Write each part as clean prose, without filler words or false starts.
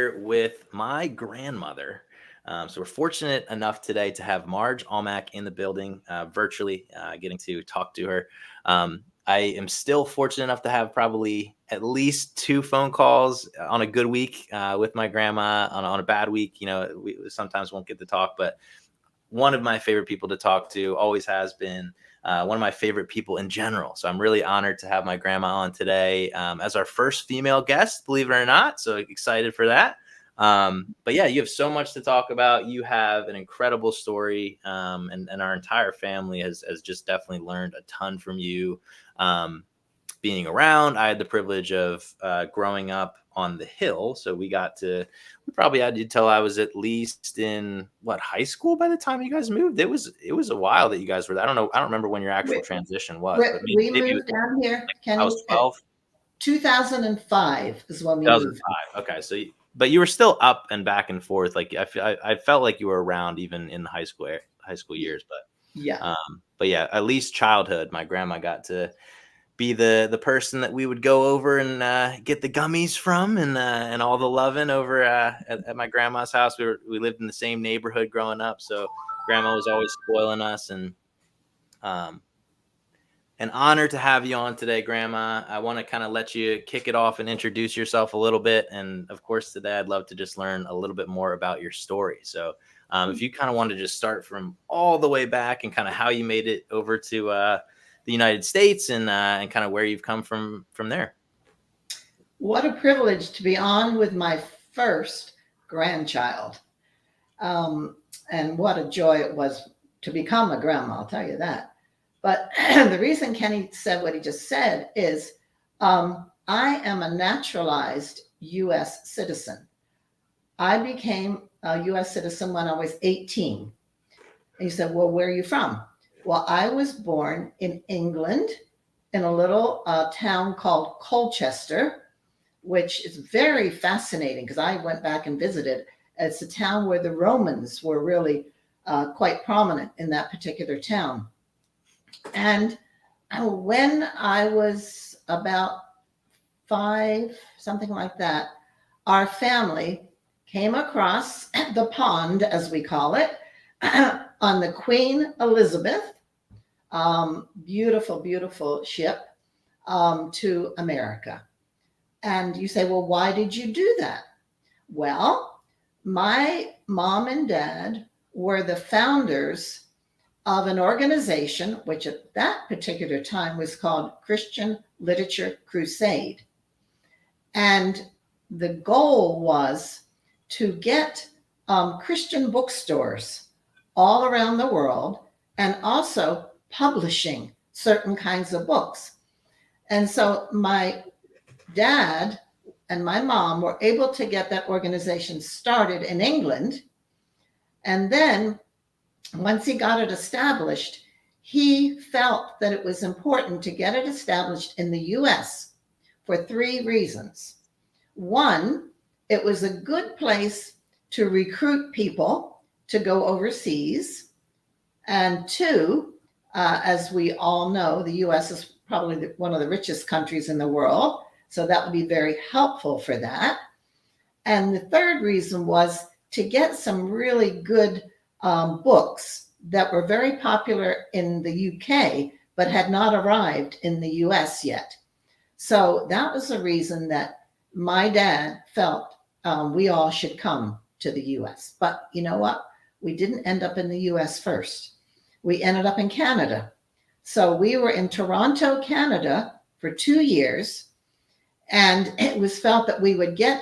with my grandmother. So we're fortunate enough today to have Marge Almack in the building, virtually, getting to talk to her. I am still fortunate enough to have probably at least 2 phone calls on a good week with my grandma. On a bad week, we sometimes won't get to talk, but one of my favorite people to talk to, always has been. One of my favorite people in general. So I'm really honored to have my grandma on today as our first female guest, believe it or not. So excited for that. But yeah, you have so much to talk about. You have an incredible story, and our entire family has just definitely learned a ton from you. Being around, I had the privilege of growing up on the hill, so we probably had you till I was at least in high school by the time you guys moved. It was a while that you guys were there. I don't remember when your actual We, transition was, but we maybe it was moved down here, I was Kenny, at 12. 2005 is when we moved. 2005. Okay, so but you were still up and back and forth. Like I felt like you were around even in the high school years, Yeah. but yeah, at least childhood. My grandma got to be the person that we would go over and get the gummies from, and all the loving over at my grandma's house. We lived in the same neighborhood growing up, so grandma was always spoiling us. And um, an honor to have you on today, Grandma. I want to kind of let you kick it off and introduce yourself a little bit. And of course, today I'd love to just learn a little bit more about your story. So if you kind of want to just start from all the way back and kind of how you made it over to the United States, and kind of where you've come from there. What a privilege to be on with my first grandchild. Um, and what a joy it was to become a grandma, I'll tell you that. But the reason Kenny said what he just said is I am a naturalized U.S. citizen. I became a U.S. citizen when I was 18. And you said, well, where are you from? Well, I was born in England in a little town called Colchester, which is very fascinating because I went back and visited. It's a town where the Romans were really quite prominent in that particular town. And when I was about 5, something like that, our family came across the pond, as we call it, on the Queen Elizabeth, beautiful, beautiful ship, to America. And you say, well, why did you do that? Well, my mom and dad were the founders of an organization, which at that particular time was called Christian Literature Crusade. And the goal was to get Christian bookstores all around the world and also publishing certain kinds of books. And so my dad and my mom were able to get that organization started in England. And then once he got it established, he felt that it was important to get it established in the US for 3 reasons. One, it was a good place to recruit people to go overseas. And 2, as we all know, the US is probably one of the richest countries in the world. So that would be very helpful for that. And the 3rd reason was to get some really good books that were very popular in the UK, but had not arrived in the US yet. So that was the reason that my dad felt we all should come to the US. But you know what? We didn't end up in the US first. We ended up in Canada. So we were in Toronto, Canada for 2 years. And it was felt that we would get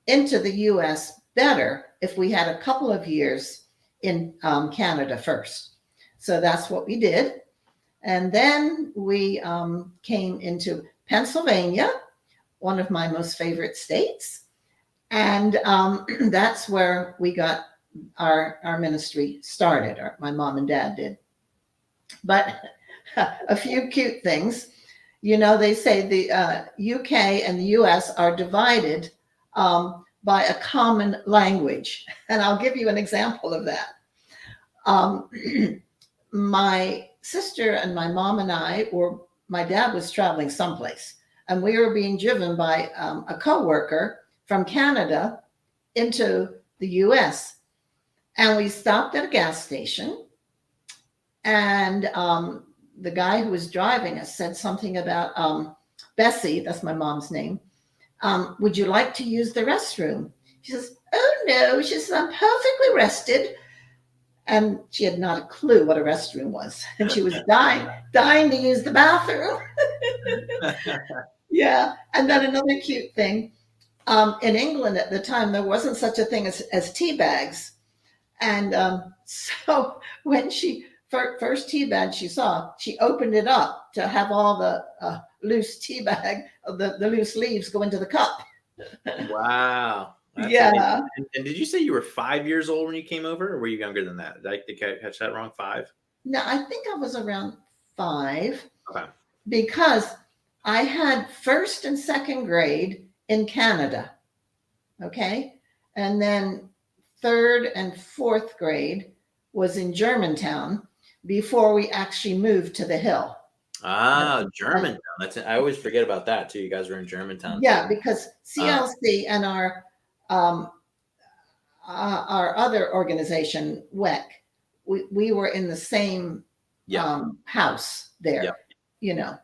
into the US better if we had a couple of years in Canada first. So that's what we did. And then we came into Pennsylvania, one of my most favorite states. And that's where we got our ministry started, or my mom and dad did. But a few cute things. You know, they say the UK and the US are divided by a common language. And I'll give you an example of that. My sister and my mom and my dad was traveling someplace, and we were being driven by a coworker from Canada into the US. And we stopped at a gas station, and the guy who was driving us said something about Bessie, that's my mom's name. Would you like to use the restroom? She says, oh no. She says, I'm perfectly rested. And she had not a clue what a restroom was. And she was dying to use the bathroom. Yeah. And then another cute thing, in England at the time, there wasn't such a thing as tea bags. And so when she first tea bag she saw, she opened it up to have all the loose tea bag, the loose leaves go into the cup. Wow. That's amazing. Yeah. And did you say you were 5 years old when you came over, or were you younger than that? Did I catch that wrong? 5? No, I think I was around 5. Okay. Because I had first and second grade in Canada. Okay. And then third and fourth grade was in Germantown before we actually moved to the Hill. Ah, Germantown. I always forget about that too. You guys were in Germantown. Yeah, Too. because CLC and our other organization, WEC, we were in the same house there. Yep. You know.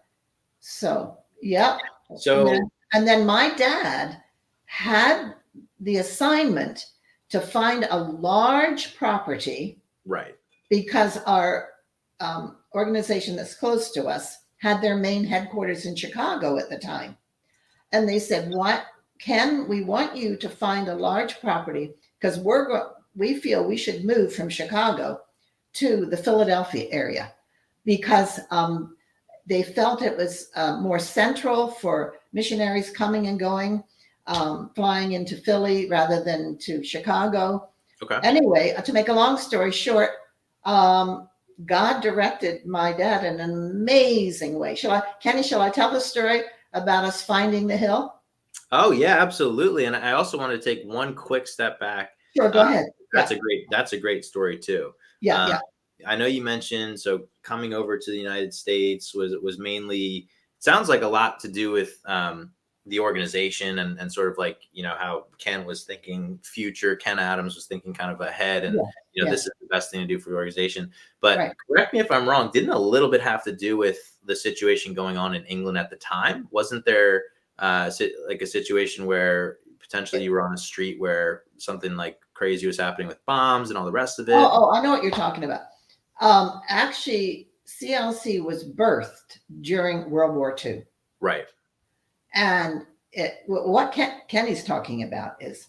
So yep. So and then my dad had the assignment to find a large property, right, because our organization that's close to us had their main headquarters in Chicago at the time. And they said, what, Ken, we want you to find a large property because we feel we should move from Chicago to the Philadelphia area, because they felt it was more central for missionaries coming and going, flying into Philly rather than to Chicago. Okay. Anyway, to make a long story short, God directed my dad in an amazing way. Kenny, shall I tell the story about us finding the hill? Oh yeah, absolutely. And I also want to take one quick step back. Sure, go ahead. That's a great story too. Yeah. I know you mentioned, so coming over to the United States was mainly, sounds like a lot to do with the organization and sort of like, how Ken was thinking future, Ken Adams was thinking kind of ahead, and this is the best thing to do for the organization. But correct me if I'm wrong, didn't a little bit have to do with the situation going on in England at the time? Wasn't there like a situation where potentially you were on a street where something like crazy was happening with bombs and all the rest of it? Oh, I know what you're talking about. Actually, CLC was birthed during World War II. Right. And what Kenny's talking about is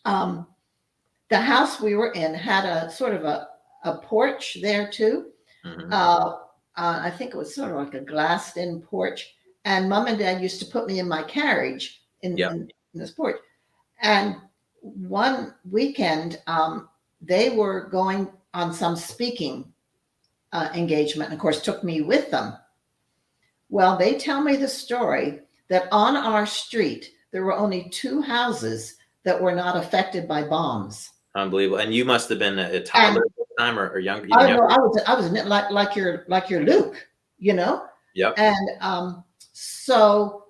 the house we were in had a sort of a porch there too. Mm-hmm. I think it was sort of like a glassed-in porch. And Mom and Dad used to put me in my carriage in this porch. And one weekend, they were going on some speaking engagement, and of course took me with them. Well, they tell me the story that on our street, there were only 2 houses that were not affected by bombs. Unbelievable. And you must have been a toddler at the time, or younger. I was like your Luke, Yep. And so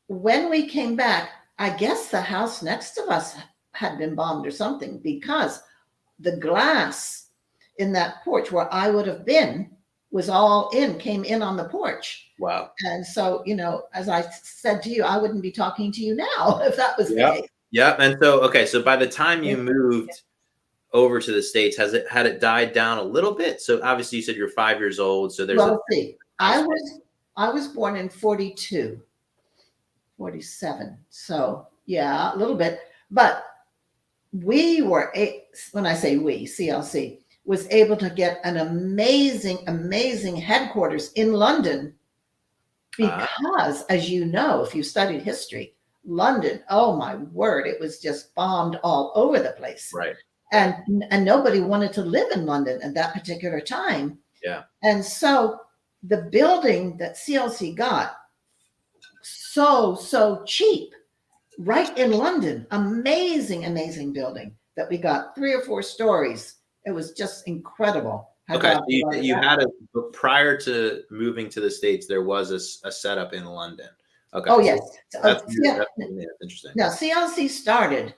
when we came back, I guess the house next to us had been bombed or something, because the glass in that porch where I would have been came in on the porch. Wow. And so, as I said to you, I wouldn't be talking to you now if that was the case. Yeah. And so by the time you moved over to the States, had it died down a little bit? So obviously you said you're 5 years old. So there's I was born in 42, 47. So yeah, a little bit. But we were, when I say we, CLC, was able to get an amazing headquarters in London, because, as you know, if you studied history, London, oh my word, it was just bombed all over the place. Right. And nobody wanted to live in London at that particular time. Yeah. And so the building that CLC got, so cheap, right in London, amazing building that we got, 3 or 4 stories. It was just incredible. Okay, so you had prior to moving to the States, there was a setup in London. Okay. Oh yes, that's interesting. Now CLC started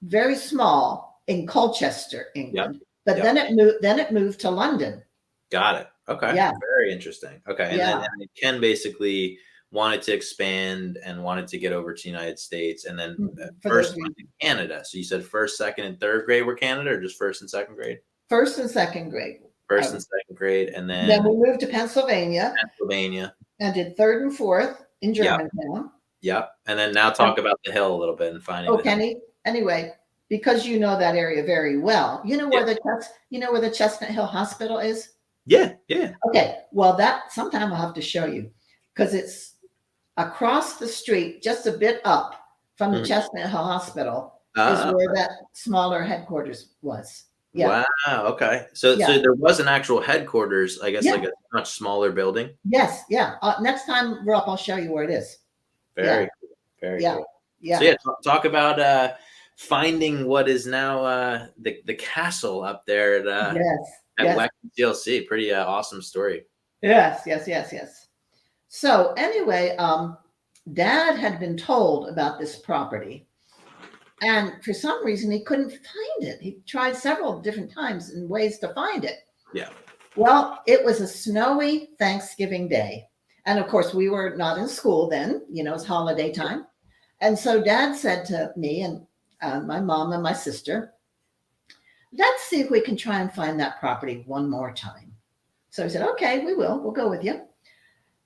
very small in Colchester, Yep. England, but Yep. then it moved to London. Got it. Okay. Yeah, Very interesting. Okay. yeah. And then Ken basically wanted to expand and wanted to get over to the United States, and then For first those went to reasons. Canada. So you said first, second, and third grade were Canada, or just first and second grade? First and second grade. First and second grade, and Then then we moved to Pennsylvania Pennsylvania. and did third and fourth in Yep. Germantown. Yep. And then now And, talk about the hill a little bit and finding oh, the hill. Kenny. Anyway, because you know that area very well, you know where Yeah. the Chestnut Hill Hospital is. Yeah. Yeah. Okay, well, that sometime I'll have to show you because it's across the street, just a bit up from the Mhm. Chestnut Hill Hospital, is Ah, where that smaller headquarters was. Yeah, wow. Okay. So yeah, there was an actual headquarters, I guess, yeah, like a much smaller building. yes, yeah. Next time we're up, I'll show you where it is. Yeah, Very cool. Very yeah, cool. So yeah. yeah, talk about finding what is now the castle up there Yes, at yes, Wexford CLC. Pretty awesome story. yes, yes, yes, yes. So anyway, Dad had been told about this property, and for some reason he couldn't find it. He tried several different times and ways to find it. Yeah. Well, it was a snowy Thanksgiving day. And of course, we were not in school then, it's holiday time. And so Dad said to me and my mom and my sister, let's see if we can try and find that property one more time. So we said, okay, we will. We'll go with you.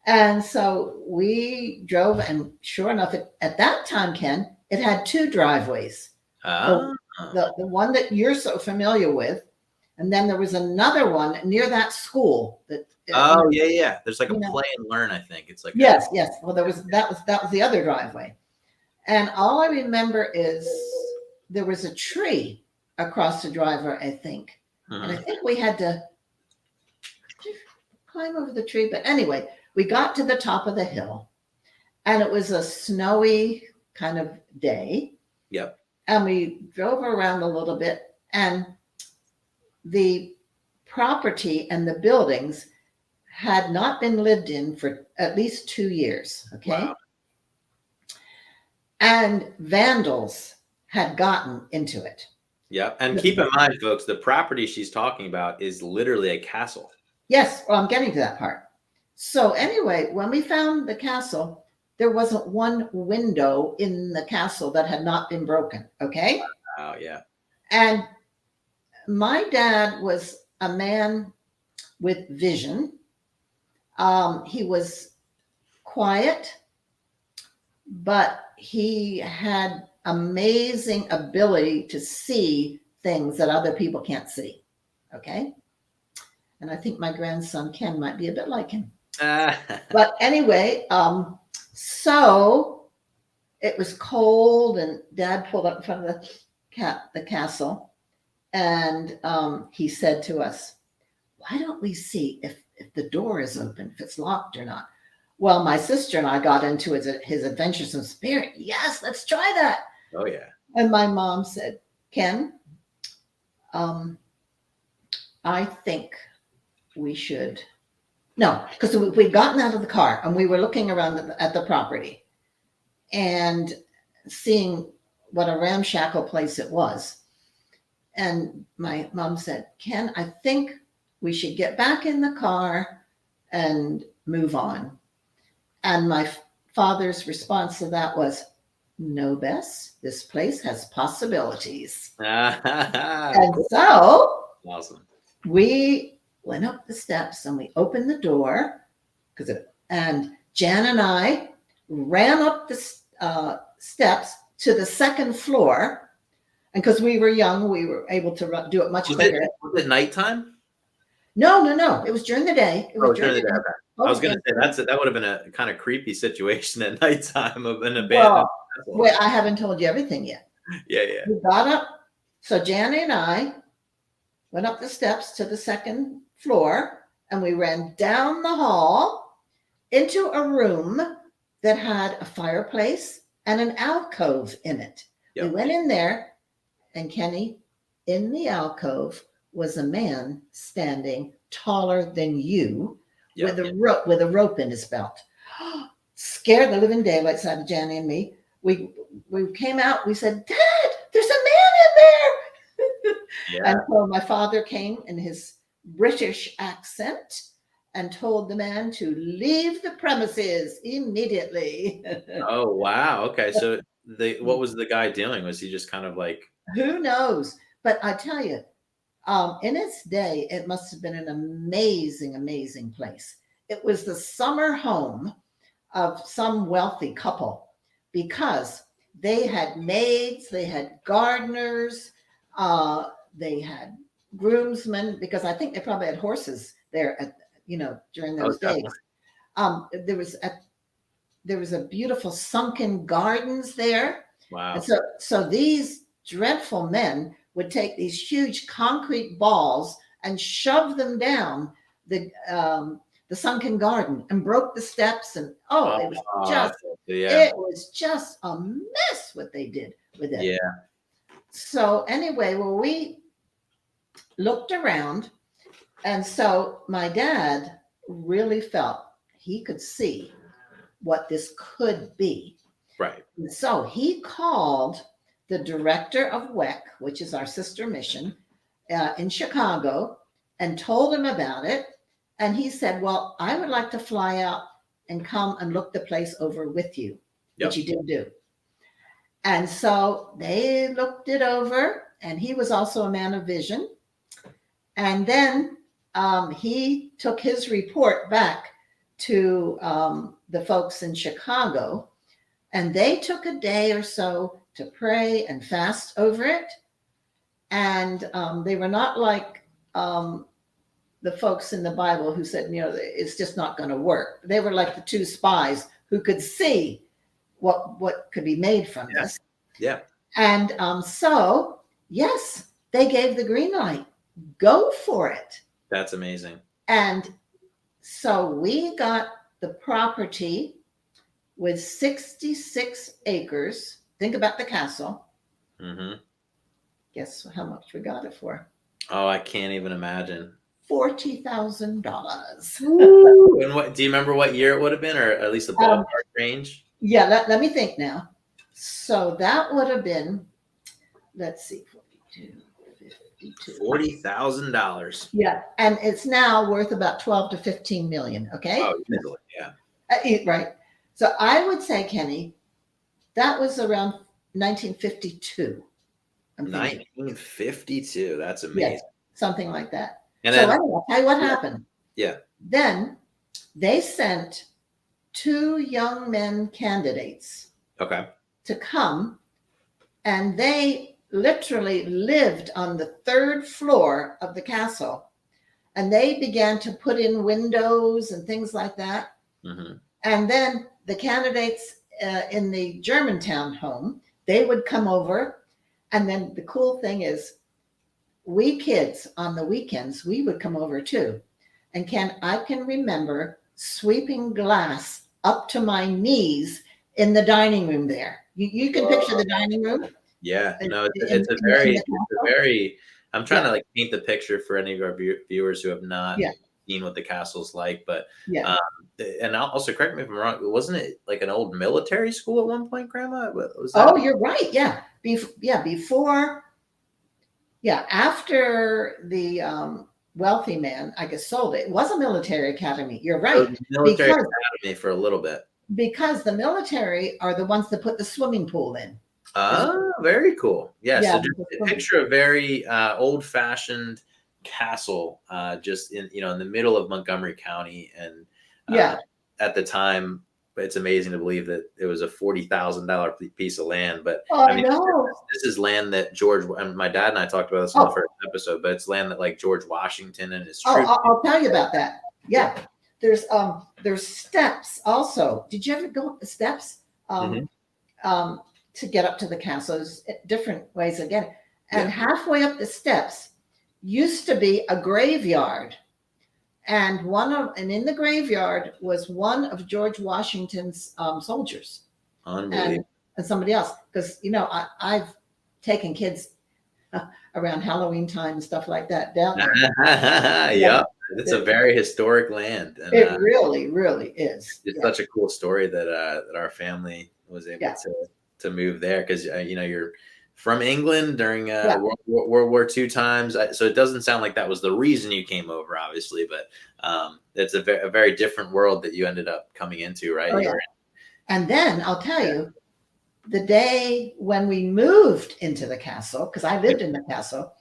And so we drove, and sure enough, at that time, Ken, it had two driveways. Ah. The one that you're so familiar with, and then there was another one near that school that. Oh yeah, yeah. There's like a you know, play and learn. I think it's like yes, yes. Well, that was the other driveway, and all I remember is there was a tree across the driveway, I think, and I think we had to climb over the tree. But anyway, we got to the top of the hill, and it was a snowy kind of day. Yep. And we drove around a little bit, and the property and the buildings had not been lived in for at least 2 years. Okay. Wow. And vandals had gotten into it. Yep. And keep in mind, folks, the property she's talking about is literally a castle. Yes. Well, I'm getting to that part. So anyway, when we found the castle, there wasn't one window in the castle that had not been broken. Okay. Oh yeah. And my dad was a man with vision. He was quiet, but he had amazing ability to see things that other people can't see. Okay. And I think my grandson Ken might be a bit like him. But anyway, so it was cold, and Dad pulled up in front of the castle, and he said to us, why don't we see if the door is open, if it's locked or not? Well, my sister and I got into his adventuresome spirit. Yes, let's try that. Oh yeah. And my mom said, Ken, I think we should. No, because we'd gotten out of the car and we were looking around at the property and seeing what a ramshackle place it was. And my mom said, Ken, I think we should get back in the car and move on. And my father's response to that was, no, Bess, this place has possibilities. And so awesome. We went up the steps and we opened the door and Jan and I ran up the steps to the second floor. And because we were young, we were able to do it much quicker. Was it nighttime? No. It was during the day. It was during the day. Okay. I was going to say that would have been a kind of creepy situation at nighttime of an abandoned. Well, I haven't told you everything yet. Yeah. We got up. So Janny and I went up the steps to the second floor, and we ran down the hall into a room that had a fireplace and an alcove in it. Yep. We went in there, and Kenny, in the alcove was a man standing taller than you, yep, with a rope in his belt. Scared the living daylights out of Janny and me. We came out. We said, Dad, there's a man And Yeah. so my father came in his British accent and told the man to leave the premises immediately. Oh, wow. Okay. So what was the guy doing? Was he just kind of like, Who knows? But I tell you, in its day, it must have been an amazing, amazing place. It was the summer home of some wealthy couple because they had maids, they had gardeners, they had groomsmen, because I think they probably had horses there at, during oh, those days. definitely. Um, there was a there was a beautiful sunken gardens there. And Wow. so these dreadful men would take these huge concrete balls and shove them down the sunken garden and broke the steps. And oh, Oh, yeah. it was just a mess what they did with it. Yeah. So anyway, well, we looked around, and so my dad really felt he could see what this could be. Right. So he called the director of WEC, which is our sister mission in Chicago, and told him about it. And he said, well, I would like to fly out and come and look the place over with you, which Yep. he did do. And so they looked it over, and he was also a man of vision. And then he took his report back to the folks in Chicago, and they took a day or so to pray and fast over it. And they were not like the folks in the Bible who said, it's just not going to work. They were like the two spies who could see what could be made from Yeah. this. Yeah. And so, yes, they gave the green light. Go for it. That's amazing. And so we got the property with 66 acres. Think about the castle. Mm-hmm. Guess how much we got it for? Oh, I can't even imagine. $40,000. And what do you remember what year it would have been, or at least the ballpark range? Yeah, let me think now. So that would have been, let's see, 42, 52. $40,000. Yeah, and it's now worth about 12 to 15 million. Okay. Oh, easily. Yeah. Right. So I would say, Kenny, that was around 1952. 1952. That's amazing. Yes, something like that. And so then, anyway, I'll tell you what happened. yeah. Then they sent two young men candidates Okay. to come, and they literally lived on the third floor of the castle, and they began to put in windows and things like that. Mm-hmm. And then the candidates in the Germantown home, they would come over. And then the cool thing is, we kids on the weekends, we would come over too. And I can remember sweeping glass up to my knees in the dining room there. You can picture the dining room. Yeah, no, In it's a very. I'm trying to like paint the picture for any of our viewers who have not seen what the castle's like, but and also correct me if I'm wrong. Wasn't it like an old military school at one point, Grandma? Was that? Oh, you're right. Yeah, before. Yeah, after the wealthy man, I guess, sold it. It was a military academy. You're right. Military academy for a little bit. Because the military are the ones that put the swimming pool in. Oh, very cool. Yeah, so just picture a very old-fashioned castle just in the middle of Montgomery County. And at the time, it's amazing to believe that it was a $40,000 piece of land. But I mean, this is land that my dad and I talked about this in the first episode, but it's land that like George Washington and his troops. I'll tell you about that. Yeah. There's steps also. Did you ever go up the steps to get up to the castle? There's different ways of getting. And halfway up the steps used to be a graveyard. And in the graveyard was one of George Washington's soldiers. Unbelievable. And somebody else. Because, I've taken kids around Halloween time and stuff like that down there. Yep. It's a very historic land. And, it really, really is. It's such a cool story that our family was able to move there, because your from England during Yeah. World War II times. So it doesn't sound like that was the reason you came over, obviously, but it's a very different world that you ended up coming into, right? Oh, You yeah. were And then I'll tell in, you, the day when we moved into the castle, because I yeah, lived in the castle,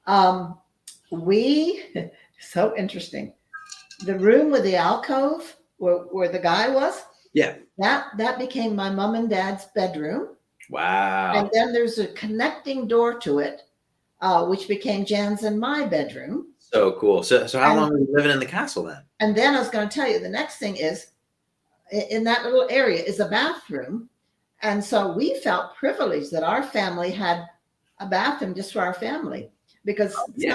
um, we, so interesting, the room with the alcove where the guy was, yeah. that became my mom and dad's bedroom. And Wow, then there's a connecting door to it, which became Jan's and my bedroom. so cool. So how And long were you living in the castle then? and then I was going to tell you the next thing is in that little area is a bathroom. And so we felt privileged that our family had a bathroom just for our family because Yeah.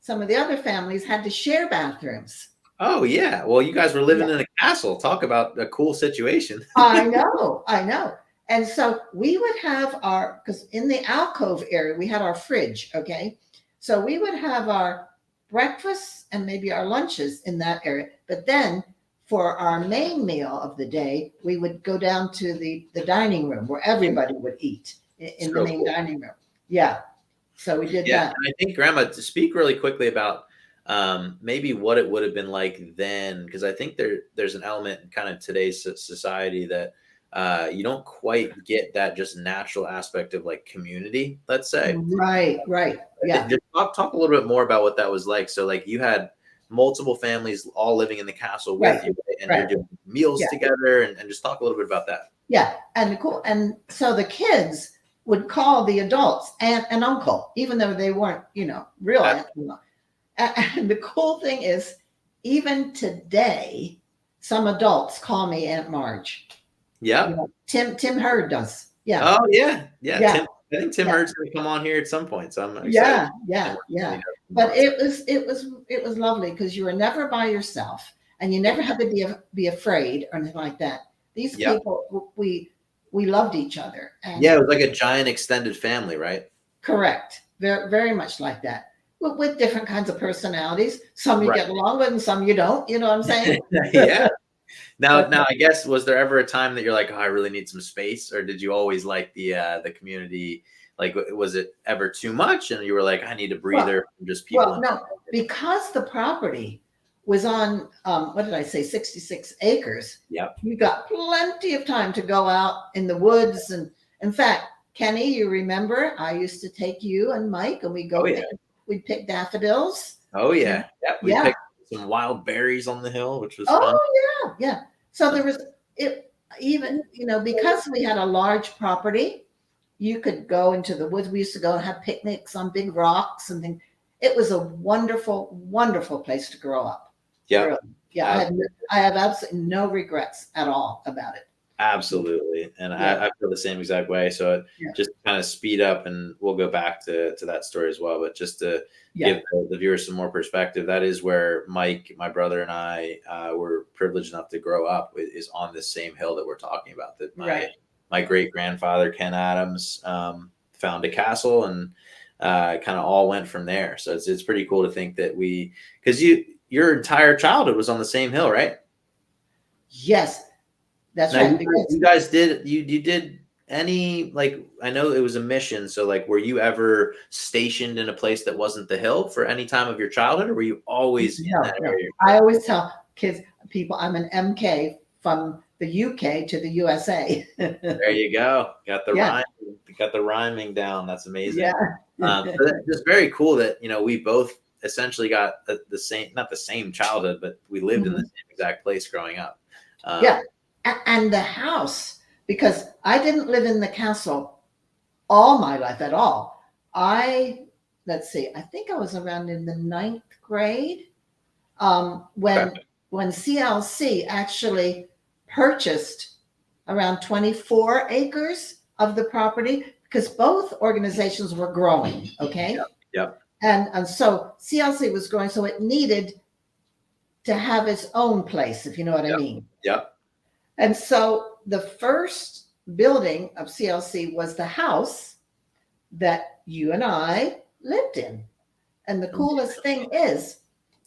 some of the other families had to share bathrooms. Oh yeah. Well, you guys were living Yeah, in a castle. Talk about a cool situation. I know, I know. And so we would have our, because in the alcove area, we had our fridge, okay? So we would have our breakfasts and maybe our lunches in that area. But then for our main meal of the day, we would go down to the dining room where everybody would eat in the So main cool. dining room. Yeah. So we did Yeah, that. and I think Grandma, to speak really quickly about maybe what it would have been like then, because I think there's an element in kind of today's society that you don't quite get that just natural aspect of like community, let's say. Right, right. Yeah, Just talk a little bit more about what that was like. So like you had multiple families all living in the castle with right, you, right? And you're right. doing meals Yeah. together, and just talk a little bit about that. Yeah, and cool. And so the kids would call the adults aunt and uncle, even though they weren't, real Uh, aunt and uncle. And the cool thing is, even today, some adults call me Aunt Marge. yep. Tim Hurd does. Yeah, Oh yeah, yeah. yeah, Tim, I think Tim yeah, Hurt's going to come on here at some point, so I'm excited. yeah, yeah, When he yeah. does come But on. it was lovely because you were never by yourself, and you never had to be afraid or anything like that. These Yep. people, we loved each other, Yeah, and it was like a giant extended family, right? correct. Very, very much like that. With different kinds of personalities. Some you Right. get along with and some you don't. You know what I'm saying? Yeah. Now, But now, I guess was there ever a time that you're like, oh, I really need some space, or did you always like the community? Like, was it ever too much, and you were like, I need a well, breather from just people well, in. no, because the property was on what did I say, 66 acres, Yep. you got plenty of time to go out in the woods. And in fact, Kenny, you remember I used to take you and Mike and Oh yeah. we'd pick daffodils. Oh And yeah. Yep. We yeah. picked some wild berries on the hill, which was fun. Oh yeah, yeah. So there was it even, because we had a large property, you could go into the woods. We used to go and have picnics on big rocks and things. It was a wonderful, wonderful place to grow up. Really. Yep. Yeah, I have absolutely no regrets at all about it. Absolutely, and Yeah, I feel the same exact way. So yeah, just kind of speed up, and we'll go back to that story as well. But just to yeah. give the viewers some more perspective, that is where Mike, my brother, and I were privileged enough to grow up. Is on this same hill that we're talking about. That Right. my great grandfather Ken Adams found a castle, and kind of all went from there. So it's pretty cool to think that because your entire childhood was on the same hill, right? Yes, that's Now right. Because you guys did you did any, like, I know it was a mission, so like were you ever stationed in a place that wasn't the hill for any time of your childhood, or were you always in no, that no. area? I always tell people, I'm an MK from the UK to the USA. There you go. Yeah, Got the rhyming down. That's amazing. yeah. But it's just very cool that we both essentially got the same, not the same childhood, but we lived in the Mhm. same exact place growing up. Yeah. And the house, because I didn't live in the castle all my life at all. I, let's see, I think I was around in the ninth grade Okay. when CLC actually purchased around 24 acres of the property because both organizations were growing. Okay. Yep. Yep. And so CLC was growing, so it needed to have its own place, if you know what I Yep. mean. Yep. And so the first building of CLC was the house that you and I lived in. And the coolest thing is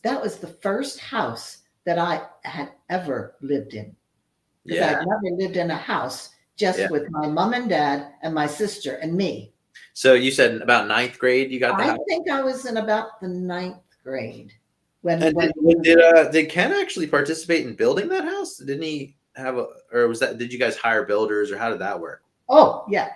that was the first house that I had ever lived in because Yeah. I'd never lived in a house just Yeah. with my mom and dad and my sister and me. So you said about ninth grade you got the I house? think I was in about the ninth grade when And when did Ken actually participate in building that house? Didn't he have a, or was that, did you guys hire builders, or how did that work? oh yeah,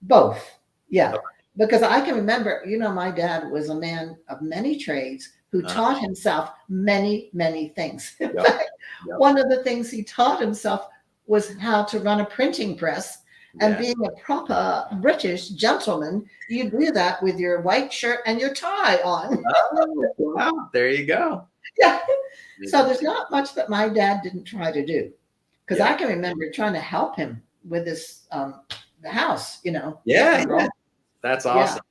both. Yeah. Okay. Because I can remember, my dad was a man of many trades who Uh, taught himself many, many things. In yep. fact, Yep. one of the things he taught himself was how to run a printing press. And Yeah. being a proper British gentleman, you do that with your white shirt and your tie on. Oh, wow. There you go. Yeah. So Amazing. there's not much that my dad didn't try to do. Because I Yep. can remember trying to help him with this the house, Yeah. getting it Yeah. all. That's Yeah. awesome.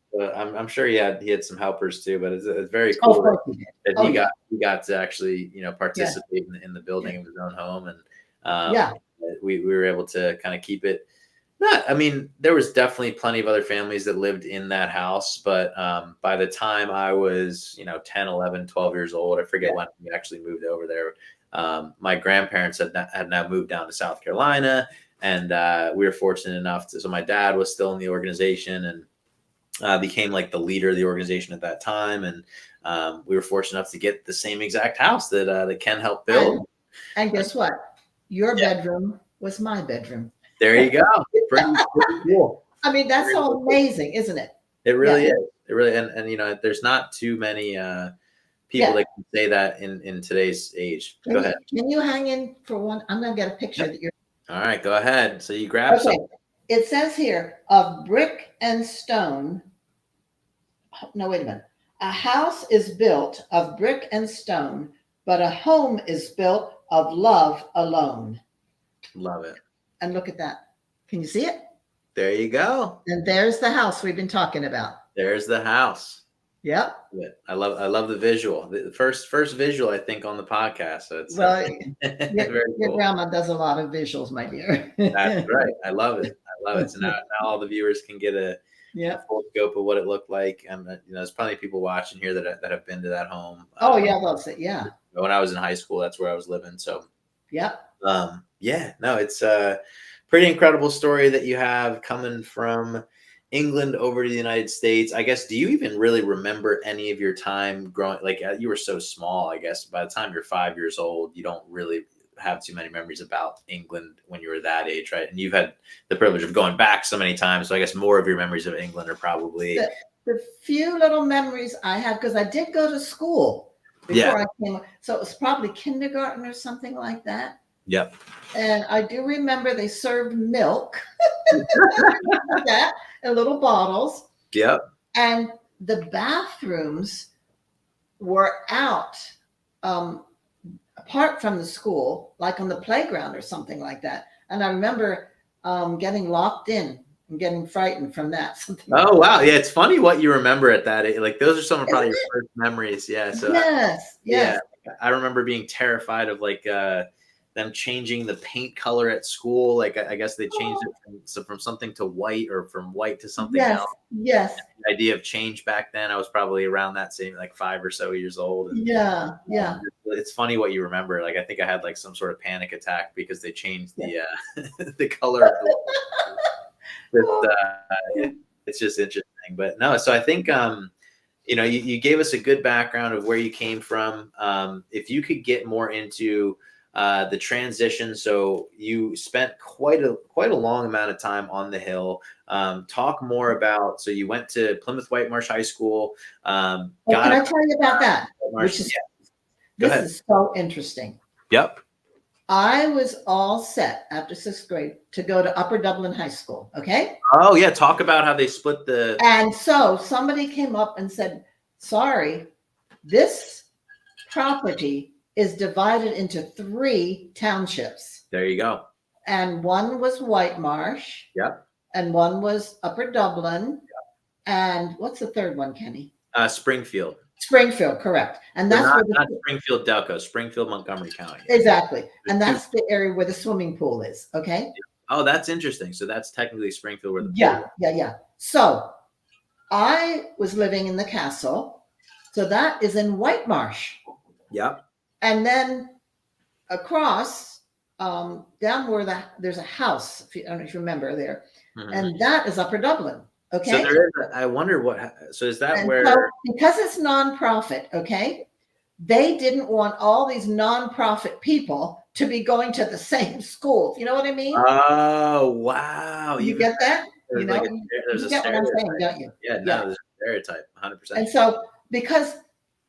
I'm sure he had some helpers too, but it's very Oh, of cool course he did. that Oh yeah. he got to actually Yeah. participate in the Yeah. building of his own home, and Yeah. we were able to kind of keep it. Not, I mean, there was definitely plenty of other families that lived in that house, but by the time I was 10, 11, 12 years old, I forget Yeah. when we actually moved over there. My grandparents had now moved down to South Carolina, and we were fortunate enough to. So my dad was still in the organization, and became like the leader of the organization at that time, and we were fortunate enough to get the same exact house that Ken helped And build. and Uh, guess what? Your yeah, bedroom was my bedroom. there you go. Pretty cool. I mean, that's Very so cool. amazing, isn't it? It Yeah. really is. It really, and there's not too many people Yeah. that can say that in today's age. Go ahead. Can you hang in for one? I'm gonna get a picture Yep. that you're All right, go ahead. So you grab some. okay. It says here of brick and stone. No, wait a minute. A house is built of brick and stone, but a home is built of love alone. Love it. And look at that. Can you see it? There you go. And there's the house we've been talking about. There's the house. Yep. Yeah, I love the visual. The first visual I think on the podcast. So it's Well, very your cool. grandma does a lot of visuals, my dear. That's right. I love it. I love it. So now all the viewers can get a Yep. full scope of what it looked like. And there's plenty of people watching here that have been to that home. Oh yeah, that's it. Yeah. When I was in high school, that's where I was living. So Yep. yeah, no, it's a pretty incredible story that you have coming from England over to the United States. I guess, do you even really remember any of your time growing? Like, you were so small, I guess by the time you're 5 years old, you don't really have too many memories about England when you were that age, right? And you've had the privilege of going back so many times. So I guess more of your memories of England are probably, The few little memories I have, because I did go to school yeah, before I came, so it was probably kindergarten or something like that. yep, And I do remember they served milk that in little bottles, yep, and the bathrooms were out, um, apart from the school, like on the playground or something like that. And I remember getting locked in and getting frightened from that. Something like oh wow, yeah, it's funny what you remember at that age. Like, those are some of probably your first memories. Yeah, so yes, yeah, yes, I remember being terrified of like them changing the paint color at school. Like, I guess they changed it from something to white, or from white to something yes, else. yes, The idea of change back then, I was probably around that same, like 5 or so years old. And yeah, yeah, it's funny what you remember. Like, I think I had like some sort of panic attack because they changed yeah. the the color of the. It's just interesting, but no. So I think you gave us a good background of where you came from. If you could get more into the transition, so you spent quite a long amount of time on the Hill. Talk more about. So you went to Plymouth White Marsh High School. Well, Got can a I tell you about that? Marsh. Which is Yeah, go this ahead. is so interesting. Yep. I was all set after sixth grade to go to Upper Dublin High School. Okay. Oh yeah, talk about how they split the. And so somebody came up and said, sorry, this property is divided into 3 townships. There you go. And one was White Marsh, Yep. and one was Upper Dublin. And what's the third one, Kenny? Springfield. Springfield, correct. And So that's not, where not Springfield Delco, Springfield Montgomery County. exactly. And There's that's the area where the swimming pool is. Okay. Oh, that's interesting. So that's technically Springfield where the Yeah, pool is. yeah. So I was living in the castle. So that is in White Marsh. Yep. And then across down where there's a house. I don't know if you remember there, Mhm. and that is Upper Dublin. So Okay, there is. I wonder so is that and where? so because it's nonprofit, okay, they didn't want all these nonprofit people to be going to the same school. You know what I mean? Oh wow! You Even get that? there's like there's You a get what I'm saying, stereotype. don't you? Yeah, Yeah. no, there's a stereotype. 100%. And so, because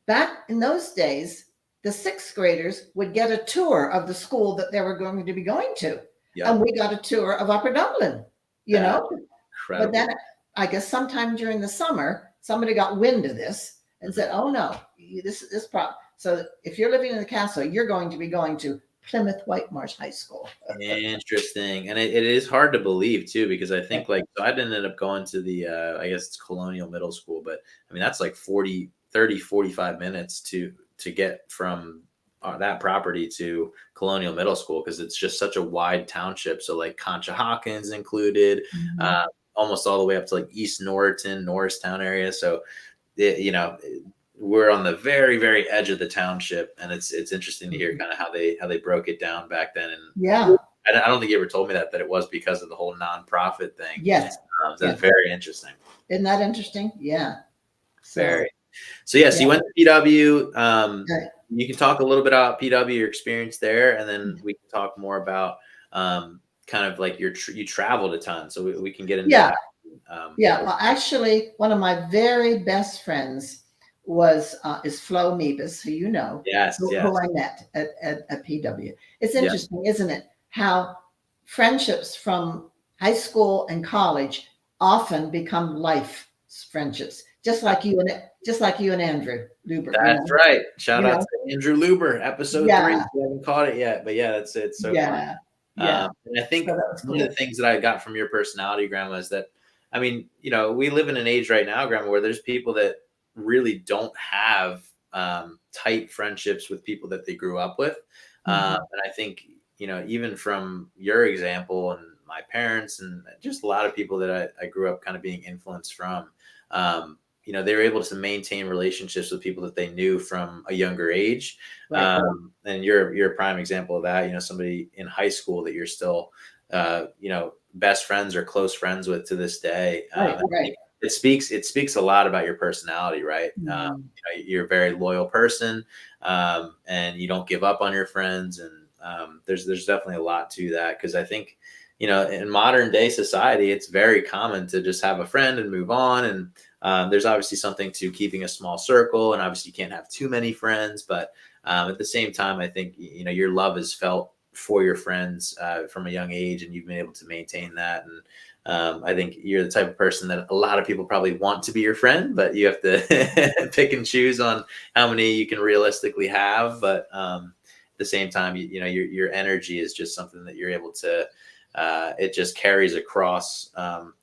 back in those days, the sixth graders would get a tour of the school that they were going to be going to. And Yep, we got a tour of Upper Dublin, you that's know? But incredible. then I guess sometime during the summer, somebody got wind of this and Mhm. said, oh no, this problem. So if you're living in the castle, you're going to be going to Plymouth White Marsh High School. Interesting, and it is hard to believe too because I think like so I ended up going to the I guess it's Colonial Middle School, but I mean that's like 45 minutes to get from that property to Colonial Middle School because it's just such a wide township. So like Conshohockins included, Mhm. uh, almost all the way up to like East Norriton, Norristown area. So it, we're on the very very edge of the township, and it's interesting to hear kind of how they broke it down back then. And Yeah. I don't think you ever told me that it was because of the whole nonprofit thing. Yes. So Yes. that's very interesting. Isn't that interesting? Yeah. So, Very. So yeah, so yeah. you went to PW. Okay. You can talk a little bit about PW, your experience there, and then we can talk more about kind of like you traveled a ton, so we can get into Yeah. that. Yeah. Well, actually, one of my very best friends is Flo Mebus, who you know, Yes, who yes, I met at PW. It's yeah, interesting, isn't it? How friendships from high school and college often become life friendships, just like you and Andrew Luber. that's right. Shout You out know. to Andrew Luber, episode 3. Yeah. We haven't caught it yet, but yeah, that's it. It's so fun. Yeah. Yeah. And I So think that was one of the cool. things that I got from your personality, Grandma, is that, I mean, we live in an age right now, Grandma, where there's people that really don't have tight friendships with people that they grew up with. Mhm. And I think, even from your example and my parents and just a lot of people that I grew up kind of being influenced from, um, they were able to maintain relationships with people that they knew from a younger age. Right. And you're a prime example of that. Somebody in high school that you're still, best friends or close friends with to this day. Right. I Right. think it speaks a lot about your personality, right? Mhm. You're a very loyal person, and you don't give up on your friends. And there's definitely a lot to that because I think in modern day society, it's very common to just have a friend and move on. And there's obviously something to keeping a small circle, and obviously you can't have too many friends. But at the same time, I think your love is felt for your friends from a young age, and you've been able to maintain that. And I think you're the type of person that a lot of people probably want to be your friend, but you have to pick and choose on how many you can realistically have. But at the same time, your energy is just something that you're able to. It just carries across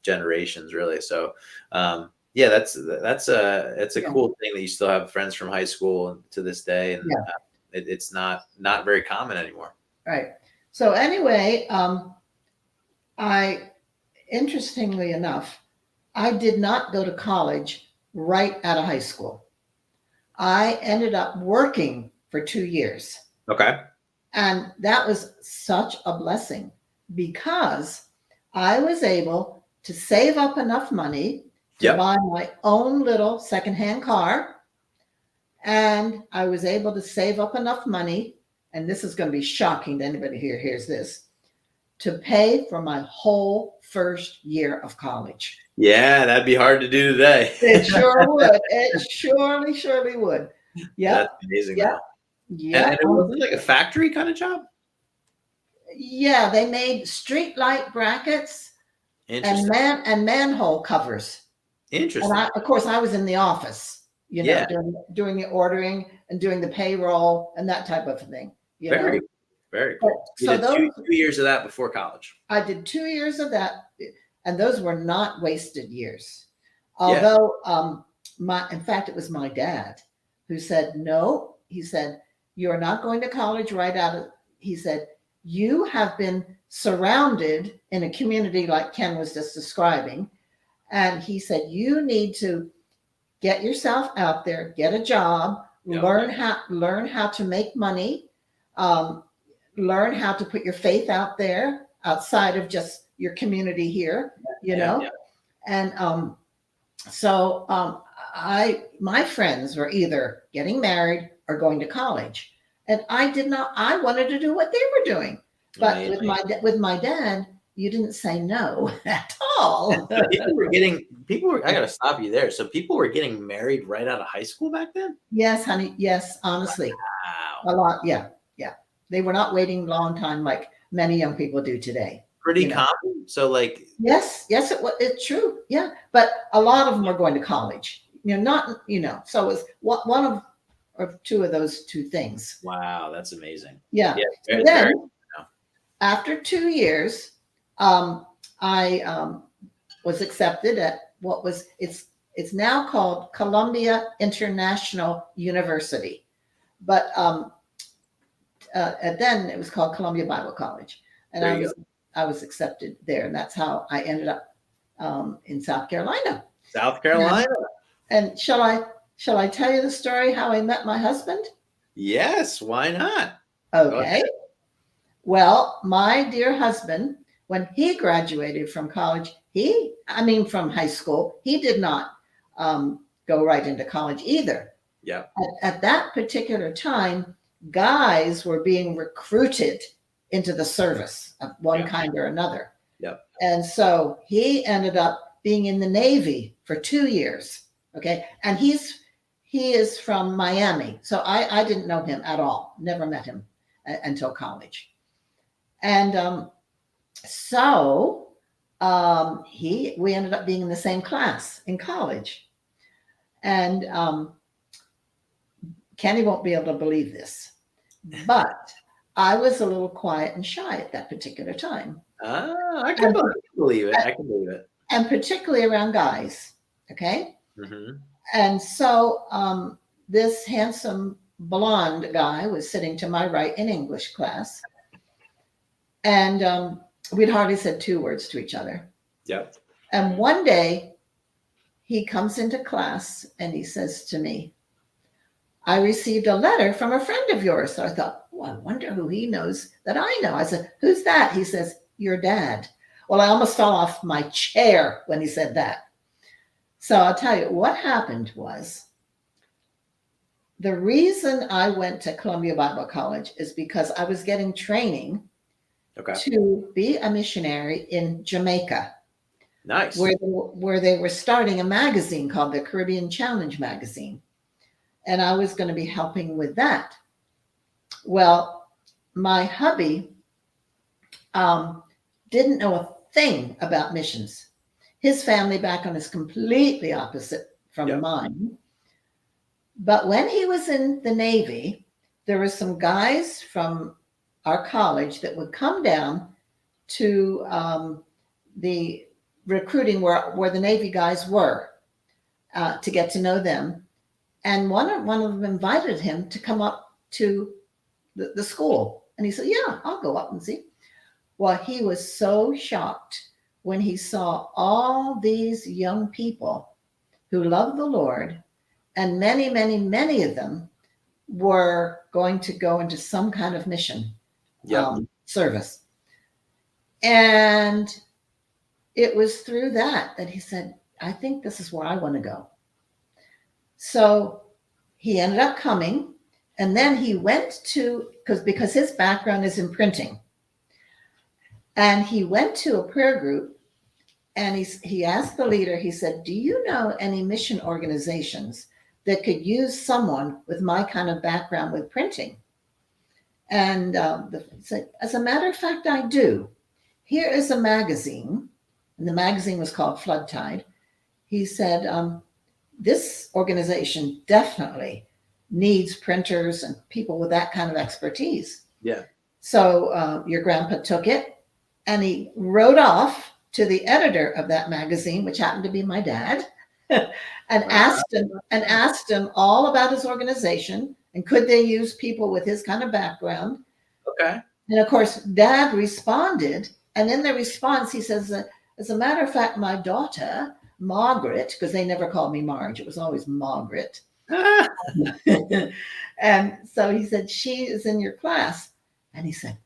generations, really. So yeah, it's a Yeah. cool thing that you still have friends from high school to this day, and Yeah. it's not very common anymore. Right. So anyway, I interestingly enough, I did not go to college right out of high school. I ended up working for 2 years. Okay. And that was such a blessing because I was able to save up enough money to Yep. buy my own little secondhand car. And I was able to save up enough money, and this is going to be shocking to anybody here hears this, to pay for my whole first year of college. Yeah, that'd be hard to do today. It sure would. It surely would. Yep. That's amazing, Yep. though. And Yep. it wasn't like a factory kind of job. Yeah, they made street light brackets and Interesting. manhole covers. And Interesting. of course, I was in the office, Yeah. doing the ordering and doing the payroll and that type of thing. You know, Very, very but, cool. You so did those two years of that before college. I did 2 years of that, and those were not wasted years. Yeah. Although, in fact, it was my dad who said, "No," he said, "you're not going to college right out of." He said, "You have been surrounded in a community like Ken was just describing," and he said, "You need to get yourself out there, get a job, Yep. learn how to make money." Um, learn how to put your faith out there outside of just your community here, you Yeah. know. And so my friends were either getting married or going to college, and I did not. I wanted to do what they were doing, but Amazing. with my dad, you didn't say no at all. So people were, I gotta stop you there. So people were getting married right out of high school back then? Yes, honey. Yes, honestly, Wow. a lot. Yeah, yeah. They were not waiting a long time like many young people do today. Pretty You know. common. So like, Yes, yes, it was. It's true. Yeah, but a lot of them are going to college. Not So it's one of or two of those two things. wow, that's amazing. Yeah. Yeah, So it's very, then, after 2 years, I was accepted at what was it's now called Columbia International University, but then it was called Columbia Bible College, and there you go. I was accepted there, and that's how I ended up in South Carolina. South Carolina. And shall I tell you the story how I met my husband? Yes, why not? Okay. Well, my dear husband, when he graduated from college, from high school, he did not go right into college either. Yeah. At that particular time, guys were being recruited into the service of one kind or another. Yep. And so he ended up being in the Navy for 2 years. Okay. And he is from Miami. So I didn't know him at all. Never met him until college. And we ended up being in the same class in college. And Kenny won't be able to believe this, but I was a little quiet and shy at that particular time. I can believe it. I can believe it. And particularly around guys. Okay. Mm-hmm. And so this handsome blonde guy was sitting to my right in English class. And we'd hardly said 2 words to each other. Yep. And one day he comes into class and he says to me, I received a letter from a friend of yours. So I thought, oh, I wonder who he knows that I know. I said, who's that? He says, your dad. Well, I almost fell off my chair when he said that. So I'll tell you what happened was the reason I went to Columbia Bible College is because I was getting training to be a missionary in Jamaica. Nice. Where they were starting a magazine called the Caribbean Challenge magazine. And I was going to be helping with that. Well, my hubby didn't know a thing about missions. His family background is completely opposite from mine. But when he was in the Navy, there were some guys from our college that would come down to the recruiting where the Navy guys were to get to know them. And one of them invited him to come up to the school. And he said, yeah, I'll go up and see. Well, he was so shocked when he saw all these young people who loved the Lord, and many, many, many of them were going to go into some kind of mission service. And it was through that he said, I think this is where I want to go. So he ended up coming, and then he went to, because his background is in printing. And he went to a prayer group, and he asked the leader, he said, do you know any mission organizations that could use someone with my kind of background with printing? And he said, as a matter of fact, I do. Here is a magazine, and the magazine was called Flood Tide. He said, this organization definitely needs printers and people with that kind of expertise. Yeah. So your grandpa took it, and he wrote off to the editor of that magazine, which happened to be my dad, and asked him all about his organization and could they use people with his kind of background. Okay. And of course, Dad responded, and in the response, he says, as a matter of fact, my daughter, Margaret, because they never called me Marge, it was always Margaret. And so he said, she is in your class. And he said,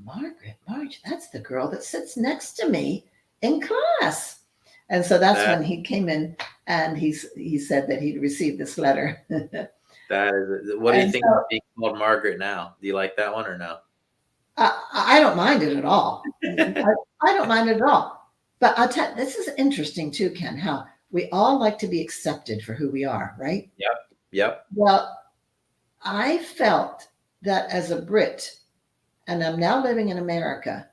Marge, that's the girl that sits next to me in class. And so that's That when he came in and he said that he'd received this letter. that is. What do you And think so about being called Margaret now? Do you like that one or no? I don't mind it at all. I don't mind it at all. But I'll tell this is interesting too, Ken, how we all like to be accepted for who we are, right? Yep. Yep. Well, I felt that as a Brit, and I'm now living in America,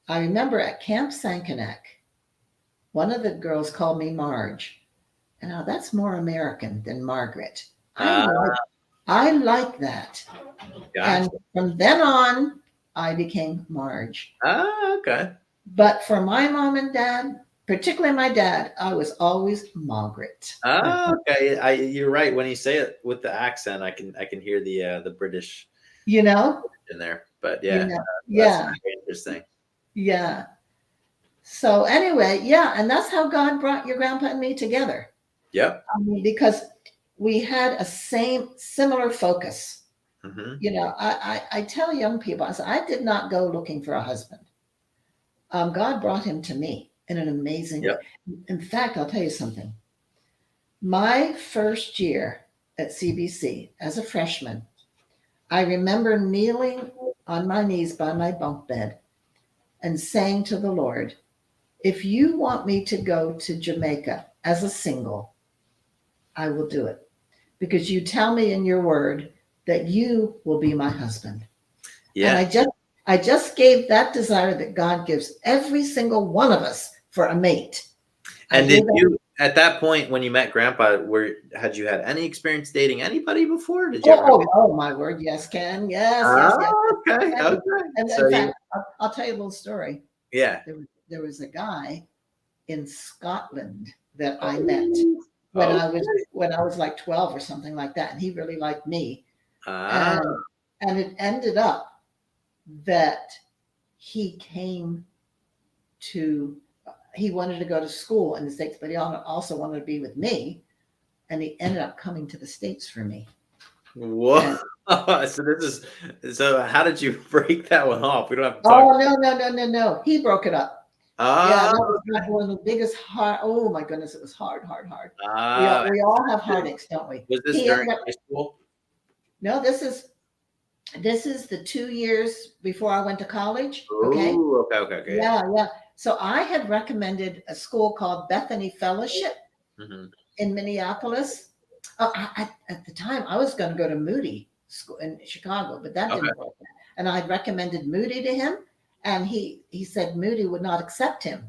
I remember at Camp Sankanak, one of the girls called me Marge. And now that's more American than Margaret. I Uh, like I like that. gotcha. And from then on, I became Marge. Okay. But for my mom and dad, particularly my dad, I was always Margaret. Okay. You're right. When you say it with the accent, I can hear the British You know? in there. But You yeah, know? that's Yeah. very interesting. Yeah. So anyway, yeah, and that's how God brought your grandpa and me together. Yep. I mean, because we had a similar focus. Hmm. I tell young people, I said, I did not go looking for a husband. God brought him to me in an amazing way. Yep. In fact, I'll tell you something. My first year at CBC as a freshman, I remember kneeling on my knees by my bunk bed and saying to the Lord, if you want me to go to Jamaica as a single, I will do it. Because you tell me in your word that you will be my husband. And Yeah. I just gave that desire that God gives every single one of us for a mate. I And did gave that. you at that point when you met Grandpa, had you had any experience dating anybody before? Did you Oh, ever? oh, oh, my word, yes, Ken, yes, yes, yes. Okay. And, Okay. and So in you, fact, I'll tell you a little story. yeah. There was a guy in Scotland that I met Oh, when I was okay. when I was like 12 or something like that, and he really liked me. Ah, And it ended up that he came to he wanted to go to school in the States, but he also wanted to be with me, and he ended up coming to the States for me. whoa. And So how did you break that one off? We don't have to talk. oh, no, he broke it up. Yeah, Ah, that was not one of the biggest hard. Oh my goodness, it was hard, hard, hard. We all, ah. we all have heartaches, don't we? Was this He during ended up. high school? No, this is the 2 years before I went to college. Okay. Oh, okay, okay, okay. Yeah, yeah. So I had recommended a school called Bethany Fellowship Hmm. in Minneapolis. At the time, I was going to go to Moody School in Chicago, but that Okay. didn't work. And I'd recommended Moody to him, and he said Moody would not accept him.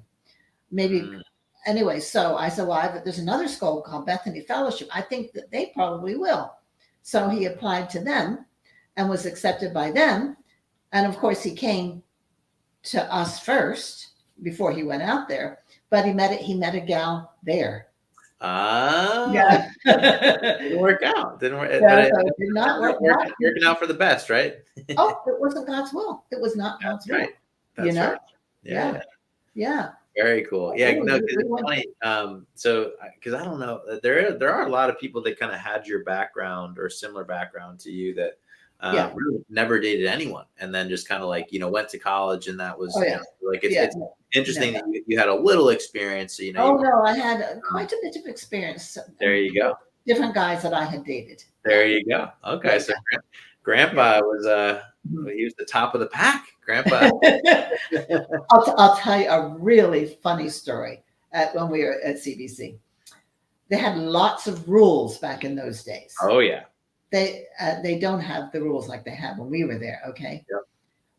Maybe Mm. anyway. So I said, well, there's another school called Bethany Fellowship. I think that they probably will. So he applied to them and was accepted by them. And of course, he came to us first before he went out there. But he met a gal there. Ah, Yeah. didn't work out. Didn't work, but Yeah, it so it did not ended up work. Not, working out for the best, right? oh, it wasn't God's will. It was not That's God's right. will. You That's know? right. Yeah, Yeah, yeah. yeah. Very cool. Yeah, Oh, no, because we it's went. funny. So because I don't know, there are a lot of people that kind of had your background or similar background to you that Yeah. really never dated anyone, and then just kind of like went to college, and that was Oh yeah. like Yeah. it's No, interesting no. that you had a little experience. So Oh you no, I had um, quite a bit of experience there and you go. different guys that I had dated. Yeah. There you go. Okay, Yeah. so Yeah. Grandpa was Mhm. he was the top of the pack. Grandpa. I'll tell you a really funny story when we were at CBC. They had lots of rules back in those days. Oh yeah. They don't have the rules like they had when we were there. Okay. Yep.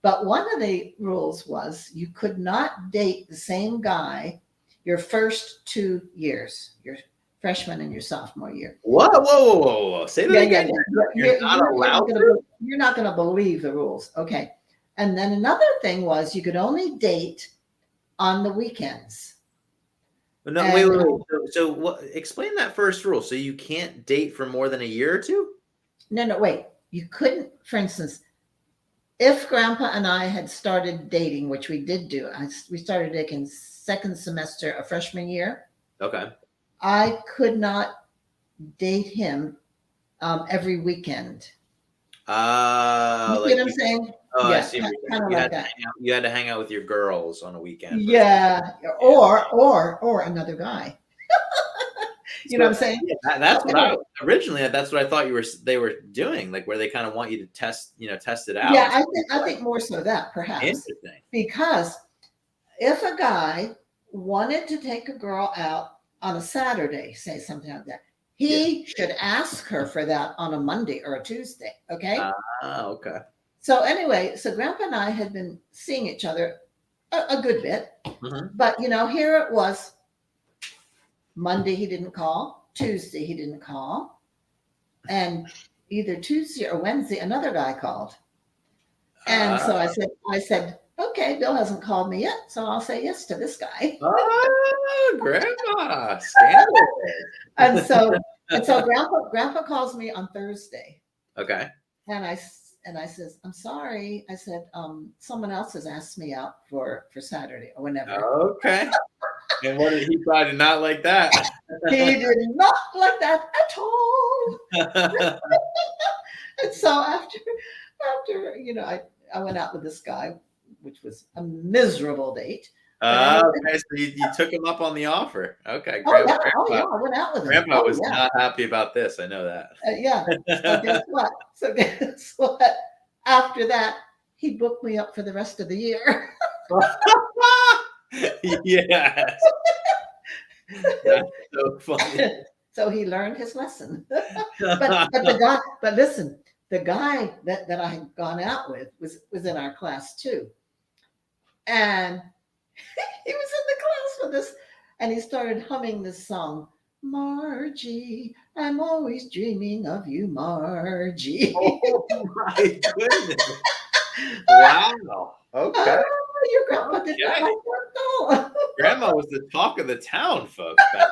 But one of the rules was you could not date the same guy your first 2 years, your freshman and your sophomore year. Whoa, whoa, whoa, whoa, whoa! Say that Yeah, yeah, again. yeah. You're not allowed to. You're not gonna believe the rules. Okay. And then another thing was you could only date on the weekends. No, wait, And wait, wait. So what? Explain that first rule. So you can't date for more than a year or two. no, no, wait. You couldn't, for instance, if Grandpa and I had started dating, which we did do, we started dating second semester of freshman year. Okay. I could not date him every weekend. You see Like what I'm saying? I Yeah, see what you're saying. kind of You like had to that. hang out. You had to hang out with your girls on a weekend versus Yeah, yeah. or another guy. You know what So I'm saying? yeah, So that's what anyway, I originally. That's what I thought they were doing, like where they kind of want you to test, test it out yeah, and see what I you like. think more so that perhaps Interesting. because if a guy wanted to take a girl out on a Saturday, say something like that, Yeah. he should ask her for that on a Monday or a Tuesday. Okay. Okay. So anyway, so Grandpa and I had been seeing each other a good bit, Hmm. but here it was. Monday he didn't call. Tuesday he didn't call, and either Tuesday or Wednesday another guy called. And Uh, so I said, okay, Bill hasn't called me yet, so I'll say yes to this guy. Grandma, scandal. And so Grandpa calls me on Thursday, Okay. and I says, I'm sorry. I said, someone else has asked me out for Saturday or whenever. Okay. And what did he probably did not like that? He did not like that at all. And so after I went out with this guy, which was a miserable date. But anyway, Okay, so you took him up on the offer. Okay, oh yeah, I went out with him. Grandpa Oh was yeah, not happy about this. I know yeah. So guess that. what? So guess what? After that, he booked me up for the rest of the year. Yes, that's so funny. So he learned his lesson. But listen, the guy that I had gone out with was in our class too, and he was in the class with us, and he started humming this song. Margie, I'm always dreaming of you, Margie. Oh my goodness! Wow. Okay. Oh, your grandpa did not Okay. like that. No. Grandma was the talk of the town, folks. Back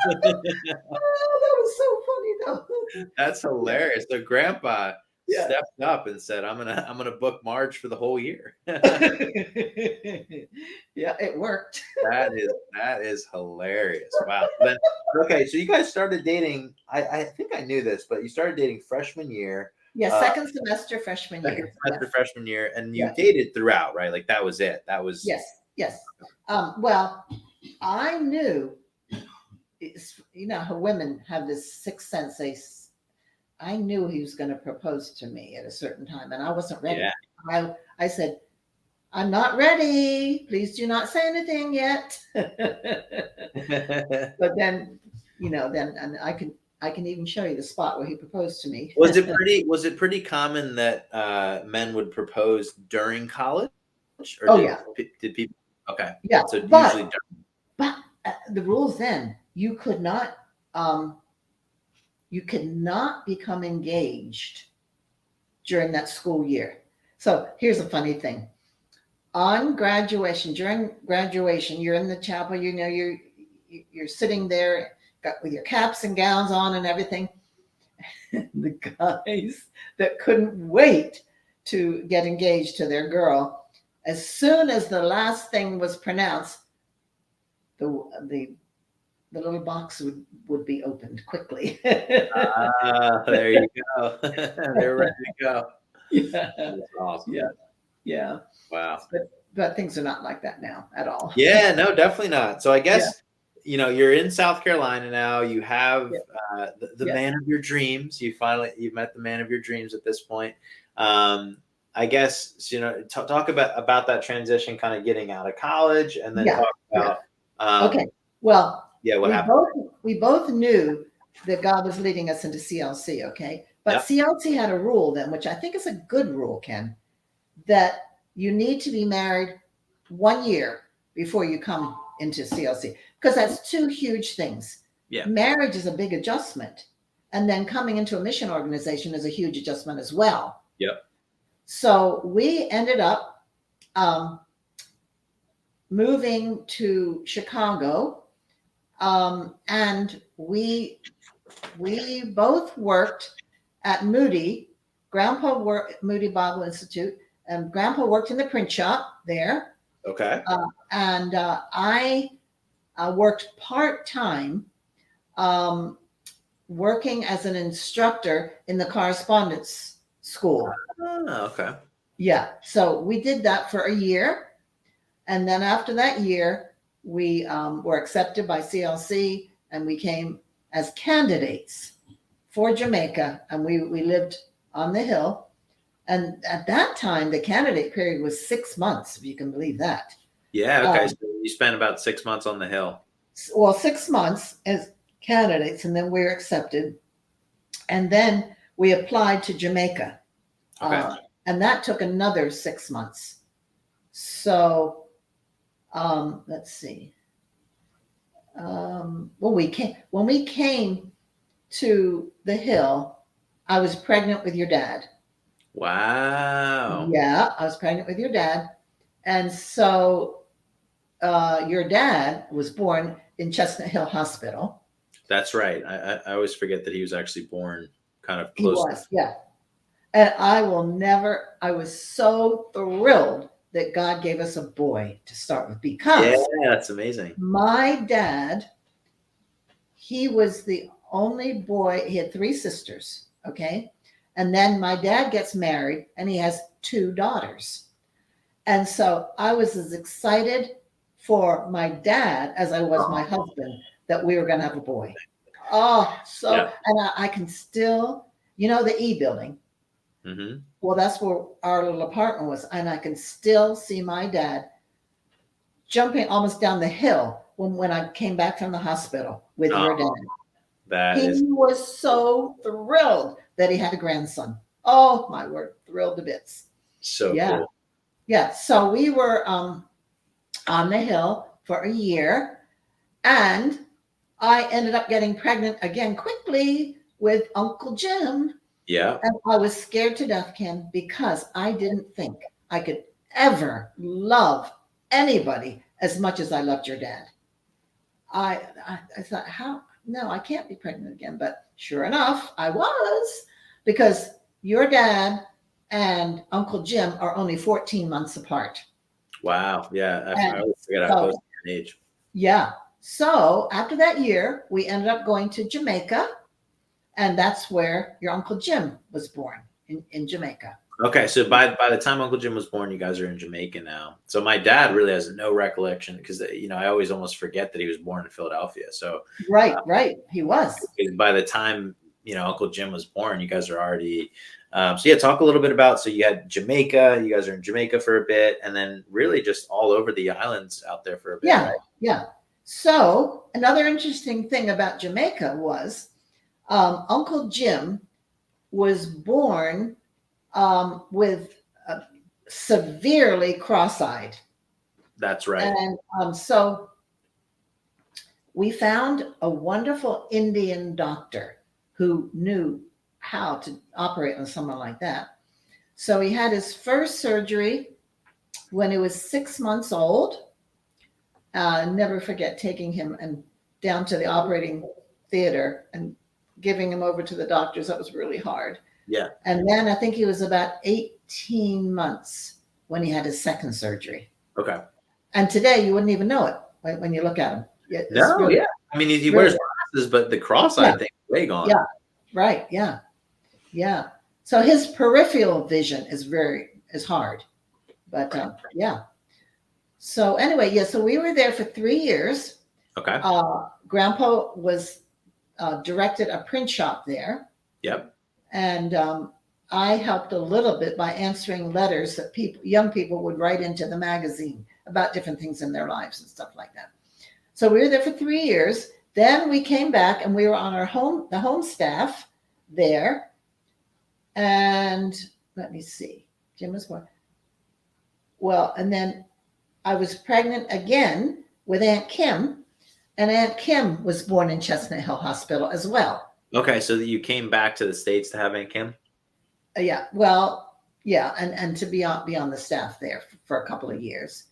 Oh, that was so funny though. That's Yeah, hilarious. So grandpa yeah. stepped up and said, I'm gonna book Marge for the whole year." Yeah, it worked. That is hilarious. Wow. Then okay, so you guys started dating. I think I knew this, but you started dating freshman year, Yeah, uh, second semester freshman second year. Yes, semester freshman year, and you yes, dated throughout, right? Like that was it. That was yes, yes. Well, I knew, how women have this sixth sense. I knew he was going to propose to me at a certain time, and I wasn't yeah. ready. I said, I'm not ready. Please do not say anything yet. But then, and I can even show you the spot where he proposed to me. Was it pretty common that men would propose during college, or Oh did yeah, did people? Okay, yeah. so usually But during. but the rules then um, you could not become engaged during that school year. So here's a funny thing. During graduation, you're in the chapel, you're sitting there with your caps and gowns on and everything. The guys that couldn't wait to get engaged to their girl, as soon as the last thing was pronounced, the the little box would be opened quickly. There you go. They're ready to go. Yeah, That's awesome. yeah, yeah. Wow. But things are not like that now at all. Yeah, no, definitely not. So I Yeah, guess you're in South Carolina now. You have yeah, the yeah, man of your dreams. You've met the man of your dreams at this point. I guess talk about that transition, kind of getting out of college, and then yeah, talk yeah. about Okay. Well, yeah, what we happened. both we both knew that God was leading us into CLC. Okay, but Yep. CLC had a rule then, which I think is a good rule, Ken, that you need to be married 1 year before you come into CLC because that's two huge things. Yeah. Marriage is a big adjustment, and then coming into a mission organization is a huge adjustment as well. Yep. So we ended up um, moving to Chicago, and we both worked at Moody. Grandpa worked at Moody Bible Institute, and Grandpa worked in the print shop there. Okay. And I worked part time, um, working as an instructor in the correspondence school. Oh, okay. Yeah. So we did that for a year. And then after that year, we were accepted by CLC and we came as candidates for Jamaica. And we lived on the hill. And at that time, the candidate period was 6 months, if you can believe that. Yeah. Okay. Um, So you spent about 6 months on the hill. well, 6 months as candidates, and then we were accepted. And then we applied to Jamaica. Okay. And that took another 6 months. So let's see. When we came to the hill, I was pregnant with your dad. Wow. Yeah, I was pregnant with your dad, and so your dad was born in Chestnut Hill Hospital. That's right. I always forget that he was actually born kind of He close. was, yeah. And I will never. I was so thrilled that God gave us a boy to start with Yeah, because that's amazing. my dad, he was the only boy. He had three sisters, okay? And then my dad gets married and he has two daughters. And so I was as excited for my dad as I was my husband that we were going to have a boy. Oh, so, Yeah. and I can still, the E building. Mm-hmm. Well, that's where our little apartment was. And I can still see my dad jumping almost down the hill when I came back from the hospital with your dad. That He is was so thrilled that he had a grandson. Oh, my word, thrilled to bits. so Yeah. cool. Yeah. So we were on the hill for a year, and I ended up getting pregnant again quickly with Uncle Jim. Yeah. And I was scared to death, Ken, because I didn't think I could ever love anybody as much as I loved your dad. I thought, how? No, I can't be pregnant again. But sure enough, I was, because your dad and Uncle Jim are only 14 months apart. Wow. Yeah. I And always forget how close so, to your age. yeah. So after that year, we ended up going to Jamaica, and that's where your Uncle Jim was born in Jamaica. Okay, so by the time Uncle Jim was born, you guys are in Jamaica now. So my dad really has no recollection because I always almost forget that he was born in Philadelphia. So Right, right. He was. by the time Uncle Jim was born, you guys are already. So yeah, talk a little bit about. So you had Jamaica. You guys are in Jamaica for a bit, and then really just all over the islands out there for a bit, Yeah, right? yeah. So another interesting thing about Jamaica was Uncle Jim was born with severely cross-eyed, That's right. and so we found a wonderful Indian doctor who knew how to operate on someone like that. So he had his first surgery when he was 6 months old. Never forget taking him and down to the operating theater and giving him over to the doctors. That was really hard. Yeah. And then I think he was about 18 months when he had his second surgery. Okay. And today you wouldn't even know it when you look at him. It's No, really, yeah. I mean, he really, wears glasses, but the cross-eyed yeah, thing is way gone. yeah, right, yeah, yeah. So his peripheral vision is hard, but yeah. So anyway, yeah. So we were there for 3 years. Okay. Grandpa was directed a print shop there, Yep. and I helped a little bit by answering letters that young people would write into the magazine about different things in their lives and stuff like that. So we were there for 3 years. Then we came back and we were on the home staff there. And let me see, Jim was born. Well, and then I was pregnant again with Aunt Kim, and Aunt Kim was born in Chestnut Hill Hospital as well. Okay, so that you came back to the States to have Aunt Kim? Yeah, well, yeah, and to be on the staff there for a couple of years.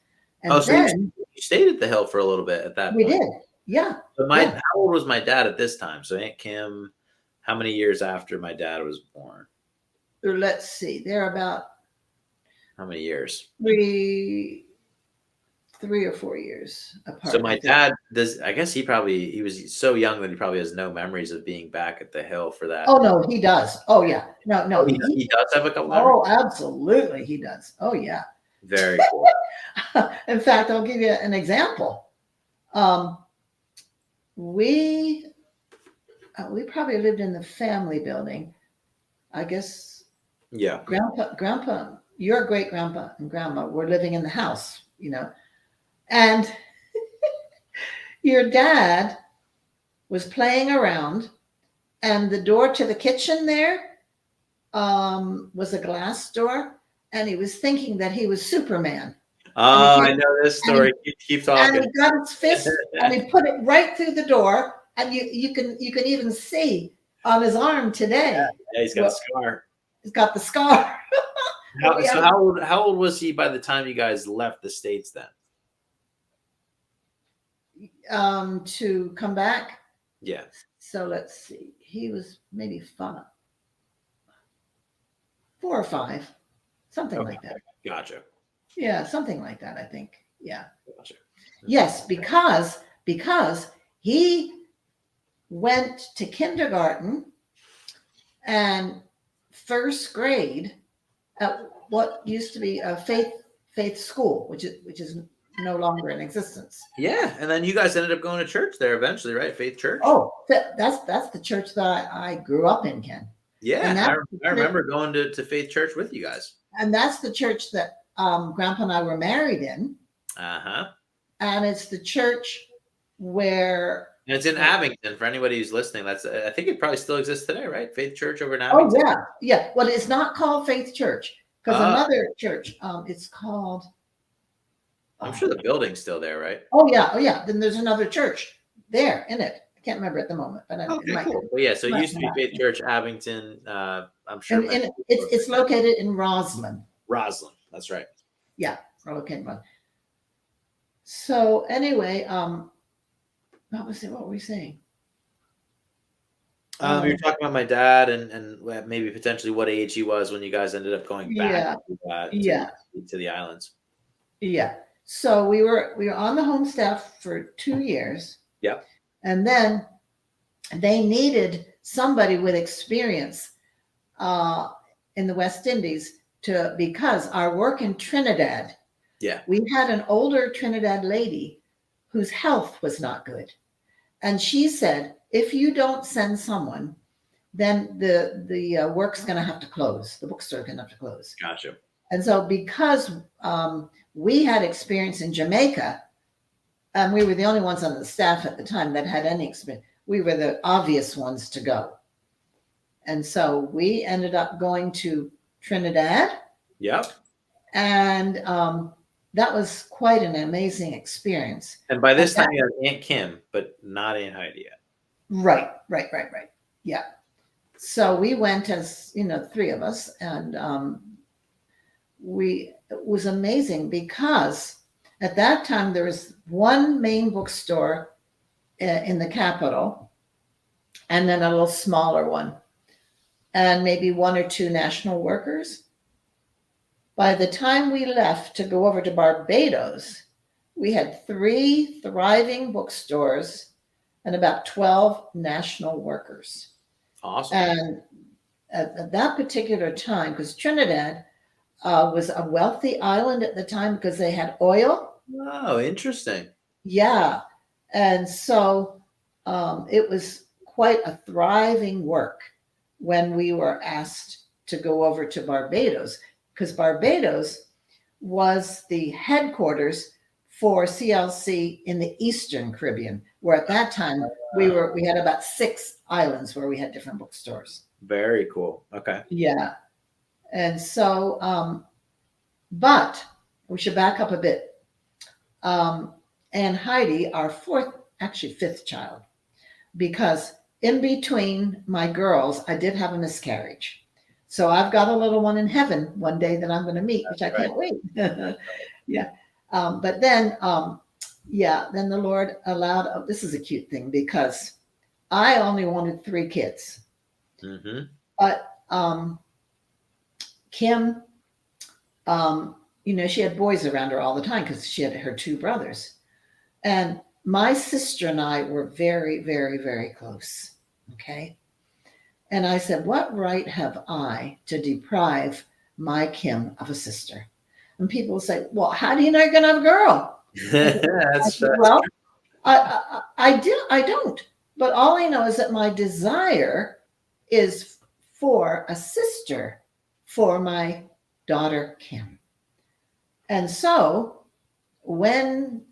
And So you then stayed at the Hill for a little bit at that we point. did. Yeah. So Yeah. how old was my dad at this time? So Aunt Kim, how many years after my dad was born? Let's see. They're about How many years? three 3 or 4 years So apart, I my think. dad does. I guess he was so young that he probably has no memories of being back at the hill for that. Oh, no, he does. Oh, yeah. No, Oh, no, he he does have a couple memories. oh, absolutely, he does. Oh, yeah. Very cool. In fact, I'll give you an example. Um, we we probably lived in the family building. I guess Yeah. grandpa, your great grandpa and grandma were living in the house, and your dad was playing around, and the door to the kitchen there was a glass door, and he was thinking that he was Superman, and he Oh, I did, know this and he story. Keep and talking. he got his fist and he put it right through the door, and you can even see on his arm today. Yeah, he's got a Well, scar. he's got the scar. But we So have how old was he by the time you guys left the States then? to come back. Yeah. So let's see. He was maybe 4 or 5, something Okay. like that. Gotcha. Yeah, something like that, I think. Yeah. Gotcha. Yes, because he went to kindergarten and first grade at what used to be a faith school, which is no longer in existence. Yeah, and then you guys ended up going to church there eventually, right? Faith Church. Oh, that's the church that I grew up in, Ken, and Yeah, that's I the, remember going to Faith Church with you guys. and that's the church that Grandpa and I were married in, Uh huh. and it's the church where. And it's in Abington for anybody who's listening. I think it probably still exists today, right? Faith Church over in Oh, Abington. yeah, yeah. Well, it's not called Faith Church because Uh, another church. It's called. I'm sure the building's still there, right? Oh, yeah, oh, yeah. Then there's another church there in it. I can't remember at the moment, but it Okay, might. cool. Well, yeah, so it Might used to be come Faith back. Church Abington. I'm sure And it's located in Roslyn. Roslyn. That's right. Yeah, located in Roslyn. So anyway, what was it? What were we saying? You're talking about my dad and maybe potentially what age he was when you guys ended up going back Yeah, to yeah, the islands. yeah. So we were on the home staff for 2 years, Yeah. and then they needed somebody with experience uh, in the West Indies because our work in Trinidad, Yeah. we had an older Trinidad lady whose health was not good, and she said, if you don't send someone, then the work's going to have to close. The bookstore's going to have to close. Gotcha. And so because we had experience in Jamaica, and we were the only ones on the staff at the time that had any experience, we were the obvious ones to go. And so we ended up going to Trinidad, Yep. and that was quite an amazing experience. And by this And time, you have Aunt Kim, but not Aunt Heidi yet. right. Yeah. So we went as, the three of us, and it was amazing because at that time there was one main bookstore in the capital, and then a little smaller one, and maybe one or two national workers. By the time we left to go over to Barbados, we had 3 thriving bookstores and about 12 national workers. Awesome. And at that particular time, because Trinidad was a wealthy island at the time because they had oil. Oh, interesting. Yeah. And so it was quite a thriving work when we were asked to go over to Barbados, because Barbados was the headquarters for CLC in the Eastern Caribbean, where at that time we had about 6 islands where we had different bookstores. Very cool. Okay. Yeah. And so, but we should back up a bit. And Heidi, our fifth child, because in between my girls, I did have a miscarriage. So I've got a little one in heaven one day that I'm going to meet, which I can't wait. Yeah. But then, then the Lord allowed, this is a cute thing because I only wanted 3 kids. Mm-hmm. But Kim she had boys around her all the time because she had her two brothers. And my sister and I were very, very, very close. Okay. And I said, what right have I to deprive my Kim of a sister? And people say, well, how do you know you're going to have a girl? I That's said, that's well, I don't. But all I know is that my desire is for a sister for my daughter, Kim. And so when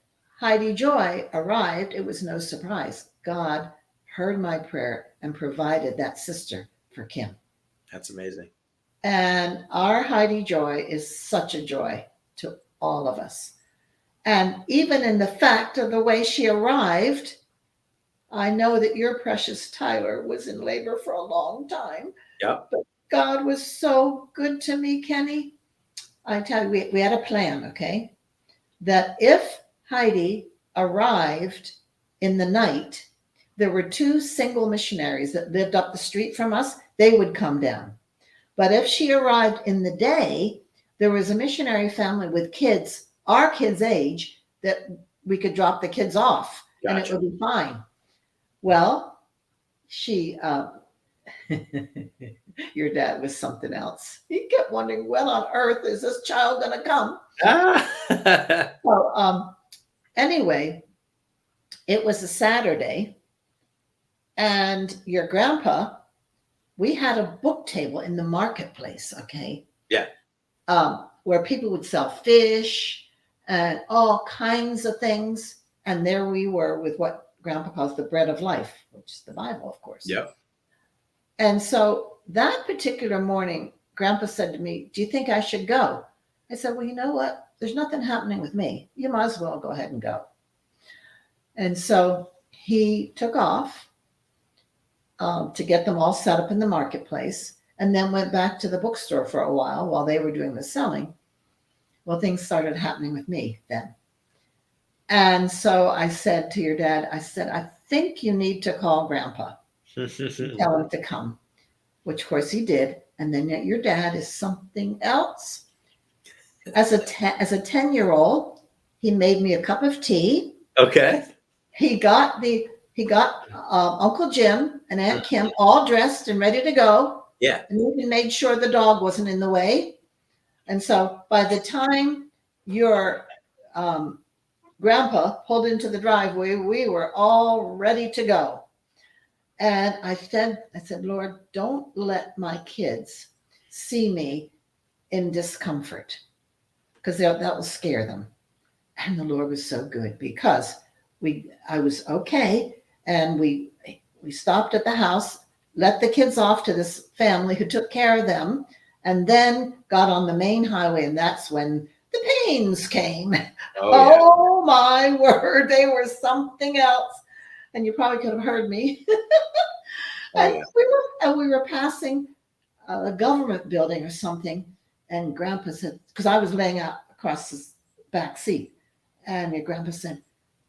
Heidi Joy arrived, it was no surprise. God heard my prayer and provided that sister for Kim. that's amazing. And our Heidi Joy is such a joy to all of us. And even in the fact of the way she arrived, I know that your precious Tyler was in labor for a long time, Yep. but God was so good to me, Kenny. I tell you, we had a plan, okay? That if Heidi arrived in the night, there were two single missionaries that lived up the street from us. They would come down. But if she arrived in the day, there was a missionary family with kids, our kids' age, that we could drop the kids off and it Gotcha. would be fine. Well, she, your dad was something else. He kept wondering, when on earth is this child going to come? Ah. So, anyway, it was a Saturday, and your grandpa, we had a book table in the marketplace, okay? Yeah. Where people would sell fish and all kinds of things. And there we were with what grandpa calls the bread of life, which is the Bible, of course. Yep. And so that particular morning, grandpa said to me, do you think I should go? I said, well, you know what? There's nothing happening with me. You might as well go ahead and go. And so he took off to get them all set up in the marketplace, and then went back to the bookstore for a while they were doing the selling. Well, things started happening with me then. And so I said to your dad, I said, I think you need to call grandpa and tell him to come, which of course he did. And then your dad is something else. As a 10-year-old, he made me a cup of tea. Okay. He got Uncle Jim and Aunt Kim all dressed and ready to go. Yeah. And even made sure the dog wasn't in the way. And so by the time your grandpa pulled into the driveway, we were all ready to go. And I said, Lord, don't let my kids see me in discomfort, because that will scare them. And the Lord was so good, because I was okay, and we stopped at the house, let the kids off to this family who took care of them, and then got on the main highway, and that's when the pains came. Oh, my word, they were something else. And you probably could have heard me. And we were passing a government building or something, and grandpa said, because I was laying out across the back seat, and your grandpa said,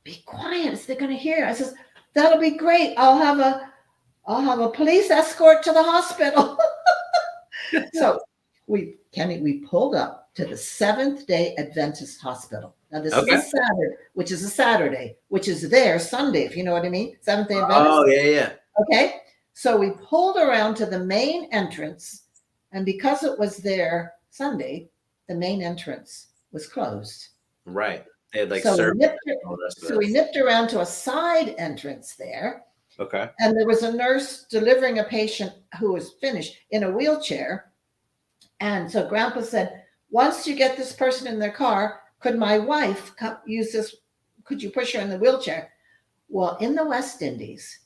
be quiet, they're going to hear. I says, that'll be great. I'll have a police escort to the hospital. So we pulled up to the Seventh-day Adventist Hospital. Now this is a Saturday, which is their Sunday, if you know what I mean. Seventh-day Adventist. Oh, yeah. Okay. So we pulled around to the main entrance, and because it was their Sunday, the main entrance was closed. Right. They had like so we nipped around to a side entrance there. Okay. And there was a nurse delivering a patient who was finished in a wheelchair. And so grandpa said, once you get this person in their car, could my wife use this? Could you push her in the wheelchair? Well, in the West Indies,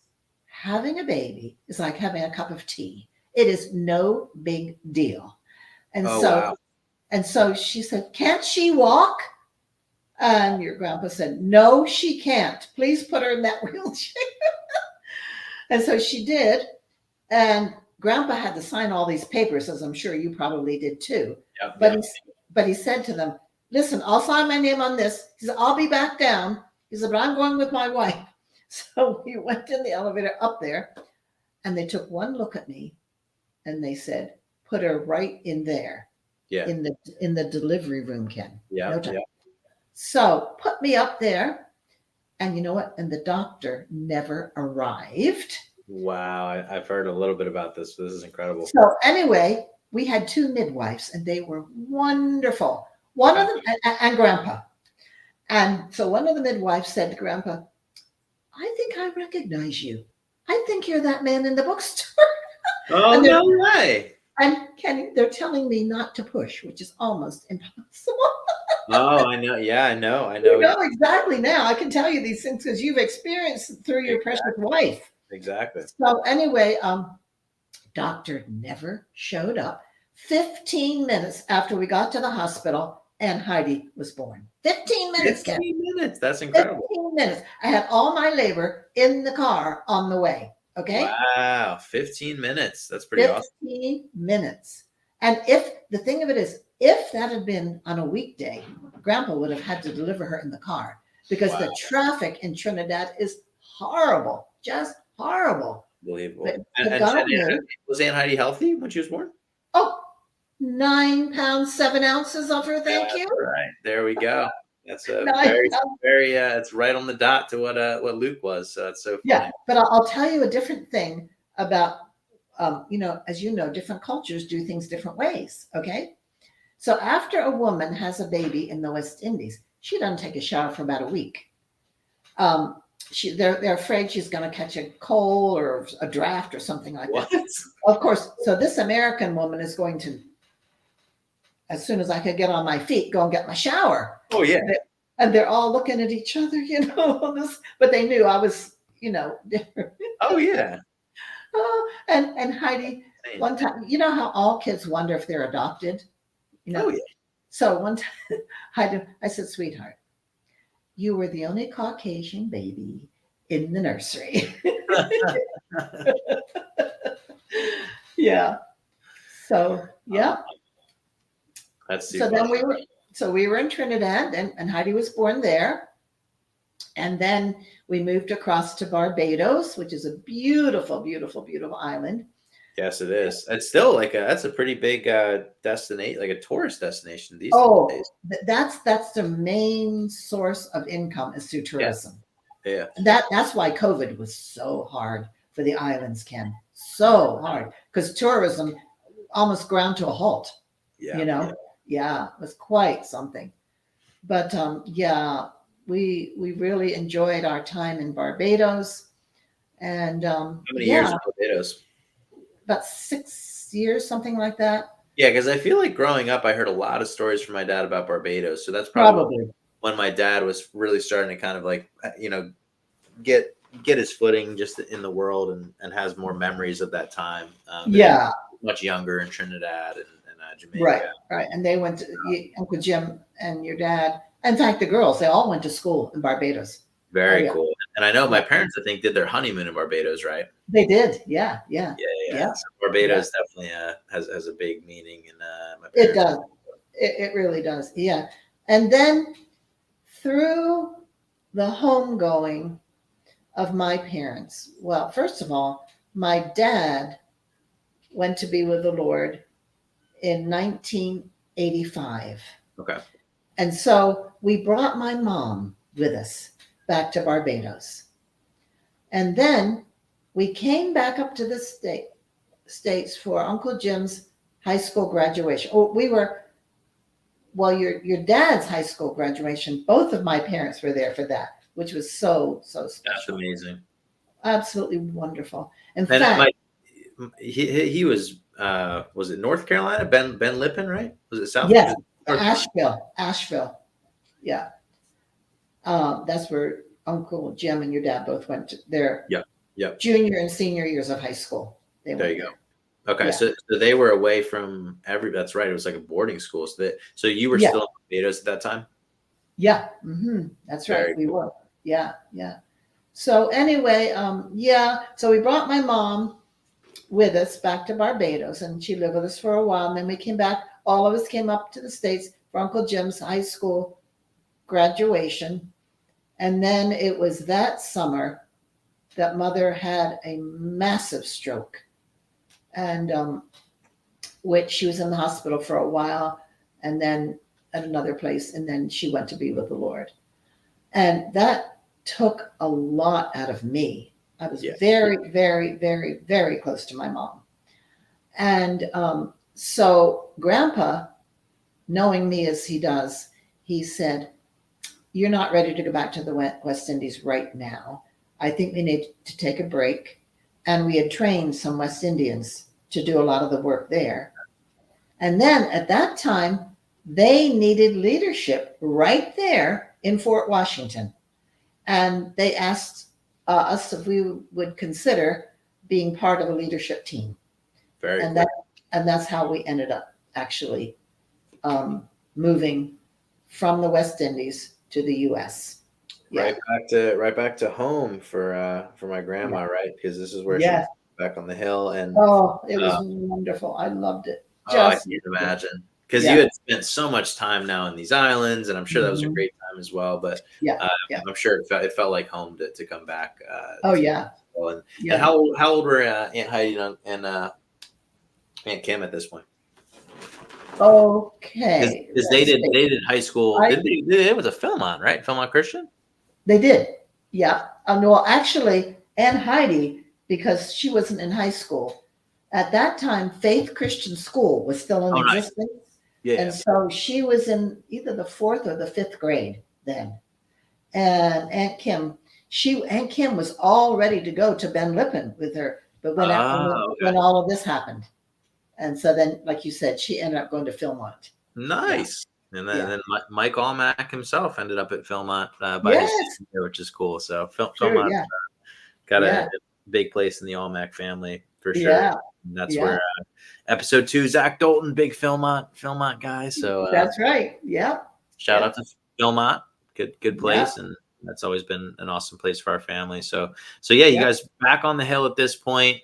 having a baby is like having a cup of tea. It is no big deal. And and so she said, can't she walk? And your grandpa said, no, she can't. Please put her in that wheelchair. And so she did. And grandpa had to sign all these papers, as I'm sure you probably did too. But he said to them, listen, I'll sign my name on this. He said, I'll be back down. He said, but I'm going with my wife. So we went in the elevator up there, and they took one look at me, and they said, put her right in there. Yeah. in the delivery room, Ken. No Yep. time. Yep. So put me up there, and you know what? And the doctor never arrived. Wow. I've heard a little bit about this. This is incredible. So anyway, we had two midwives, and they were wonderful. One of Okay. them, and Grandpa. And so one of the midwives said to Grandpa, "I think I recognize you. I think you're that man in the bookstore." Oh, And no way. they're telling me not to push, which is almost impossible. Oh, I know. Yeah, I know. I You know. know exactly now. I can tell you these things because you've experienced it through your precious wife. Exactly. So anyway, doctor never showed up. 15 minutes after we got to the hospital, and Heidi was born. 15 minutes, Ken. 15 minutes. That's incredible. 15 minutes. I had all my labor in the car on the way. Okay. Wow. 15 minutes. That's pretty awesome. 15 minutes. And if the thing of it is, if that had been on a weekday, Grandpa would have had to deliver her in the car because Wow. the traffic in Trinidad is horrible, just horrible. Unbelievable. But God knew. Was Aunt Heidi healthy when she was born? Oh, 9 pounds, 7 ounces of her. Thank That's you. right. There we go. That's a Nine very, pounds. very. It's right on the dot to what Luke was. So it's so Yeah, funny. but I'll tell you a different thing about, as you know, different cultures do things different ways. Okay. So after a woman has a baby in the West Indies, she doesn't take a shower for about a week. They're afraid she's going to catch a cold or a draft or something like What? that. Of course, so this American woman is going to, as soon as I could get on my feet, go and get my shower. Oh yeah. And they're all looking at each other, but they knew I was, different. Oh yeah. And Heidi, one time, you know how all kids wonder if they're adopted? Oh yeah. So one time, I said, "Sweetheart, you were the only Caucasian baby in the nursery." Yeah. So yeah. That's too So funny. then we were in Trinidad, and Heidi was born there. And then we moved across to Barbados, which is a beautiful, beautiful, beautiful island. Yes, it is. It's still that's a pretty big destination, like a tourist destination these days. That's the main source of income is through tourism. Yeah. And that's why COVID was so hard for the islands, Ken. So hard because tourism almost ground to a halt. Yeah. Yeah, it was quite something. But yeah, we really enjoyed our time in Barbados, and How many years in Barbados? about 6 years, something like that. Yeah, because I feel like growing up, I heard a lot of stories from my dad about Barbados. So that's probably when my dad was really starting to kind of get his footing just in the world and has more memories of that time. Yeah, much younger in Trinidad and Jamaica. Right. And they went to Uncle Jim and your dad. In fact, the girls, they all went to school in Barbados. Very cool. And I know my parents, I think, did their honeymoon in Barbados, right? They did. Yeah. So Barbados definitely has a big meaning in my parents. It does. It really does. Yeah. And then through the homegoing of my parents, well, first of all, my dad went to be with the Lord in 1985. Okay. And so we brought my mom with us back to Barbados. And then we came back up to the States for Uncle Jim's high school graduation. Your dad's high school graduation, both of my parents were there for that, which was so special. That's amazing. Absolutely wonderful. In fact, he was it North Carolina? Ben Lippen, right? Was it South? Yes, Asheville. Yeah. That's where Uncle Jim and your dad both went to their junior and senior years of high school. There you go. Okay, yeah. So they were away from that's right. It was like a boarding school. So you were still in Barbados at that time? Yeah. Mm-hmm. That's right. We were. Yeah. So anyway, so we brought my mom with us back to Barbados, and she lived with us for a while. And then we came back. All of us came up to the States for Uncle Jim's high school graduation. And then it was that summer that Mother had a massive stroke. And which she was in the hospital for a while, and then at another place, and then she went to be with the Lord. And that took a lot out of me. I was Yeah. very, very, very, very close to my mom. And so Grandpa, knowing me as he does, he said, "You're not ready to go back to the West Indies right now. I think we need to take a break." And we had trained some West Indians to do a lot of the work there. And then at that time, they needed leadership right there in Fort Washington. And they asked us if we would consider being part of a leadership team. Very And cool. that's how we ended up actually um, moving from the West Indies to the U.S. Yeah. Right back to home for my grandma, right? Because this is where she was Yes. back on the hill, and Oh, it was uh, wonderful. I loved it. oh, I Just can't imagine, because you yeah. had spent so much time now in these islands, and I'm sure that was a Mhm. great time as well. But Yeah. uh, Yeah. I'm sure it felt like home to come back Oh to. yeah. And Yeah. how old were Aunt Heidi and Aunt Kim at this point? Okay. Because Let's see. they did high school. I Did they? It was a Philmont, right? Philmont Christian. They did. Yeah. No, actually, Ann Heidi, because she wasn't in high school at that time, Faith Christian School was still in Oh, nice. existence, and Yeah. so she was in either the fourth or the fifth grade then. And Aunt Kim was all ready to go to Ben Lippen with her, but Okay. when all of this happened, and so then, like you said, she ended up going to Philmont. Yeah. Nice. And Yeah. then Mike Almack himself ended up at Philmont by his Yes. senior year, which is cool. So True. Philmont Yeah. got a Yeah. big place in the Almack family for sure. Yeah. And that's Yeah. where episode 2, Zach Dalton, big Philmont guy. So That's right. Yep. shout out Yep. to Philmont, good Yep. place, and that's always been an awesome place for our family. So yeah, you Yep. guys back on the hill at this point.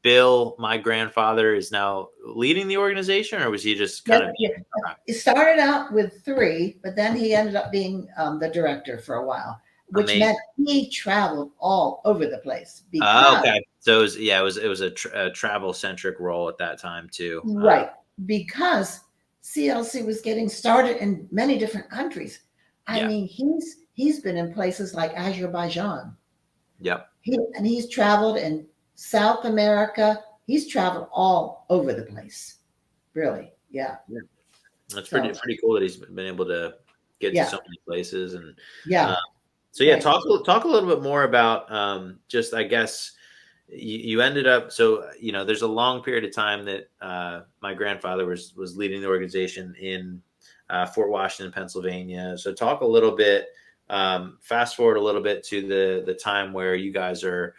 Bill, my grandfather, is now leading the organization, or was he just kind Yes, of? yeah. It started out with 3, but then he ended up being the director for a while, which Amazing. meant he traveled all over the place because Okay. So it was a travel centric role at that time too. right, because CLC was getting started in many different countries. I Yeah. mean, he's been in places like Azerbaijan. Yep. He's traveled in South America. He's traveled all over the place. Really. Yeah. Yeah. That's So pretty cool that he's been able to get to yeah. so many places. And Yeah. so yeah, Right. talk a little bit more about just, I guess, you ended up, so there's a long period of time that my grandfather was leading the organization in Fort Washington, Pennsylvania. So talk a little bit, fast forward a little bit to the time where you guys are,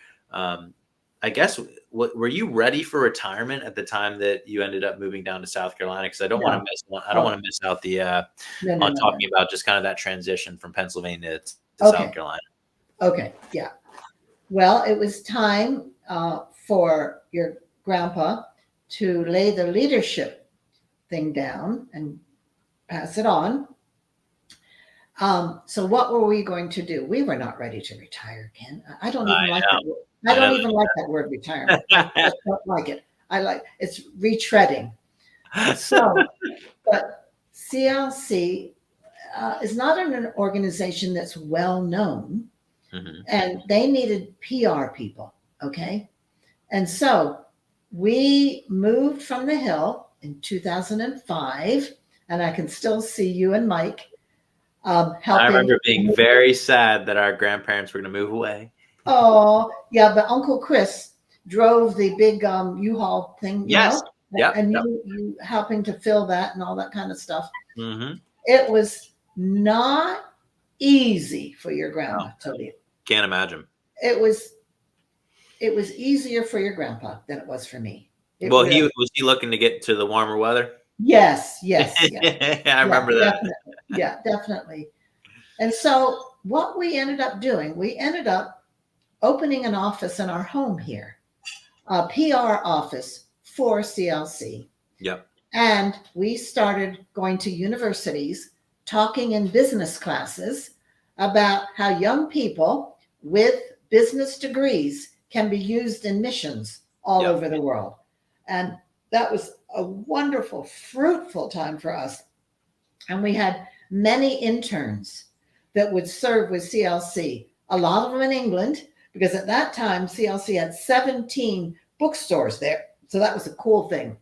I guess, were you ready for retirement at the time that you ended up moving down to South Carolina? Because I don't want No. to miss out the No, no, on no, no. talking about just kind of that transition from Pennsylvania to South Okay. Carolina. Okay. Yeah. Well, it was time for your grandpa to lay the leadership thing down and pass it on. So what were we going to do? We were not ready to retire, Ken. I don't even like that word. I don't even like that word retirement. I just don't like it. I like it's retreading. So, but CLC is not an organization that's well known, and they needed PR people. Okay. And so we moved from the hill in 2005, and I can still see you and Mike I helping. remember being very sad that our grandparents were going to move away. Oh, yeah, but Uncle Chris drove the big U-Haul thing, Yes. Yep. and you helping to fill that and all that kind of stuff. Mm-hmm. It was not easy for your grandma to leave. Can't imagine. It was easier for your grandpa than it was for me. Well, really, was he looking to get to the warmer weather? Yes. I remember that. Definitely. Yeah, definitely. And so what we ended up doing, we ended up opening an office in our home here, a PR office for CLC. Yep. And we started going to universities, talking in business classes about how young people with business degrees can be used in missions all over the world. And that was a wonderful, fruitful time for us. And we had many interns that would serve with CLC, a lot of them in England, because at that time, CLC had 17 bookstores there. So that was a cool thing.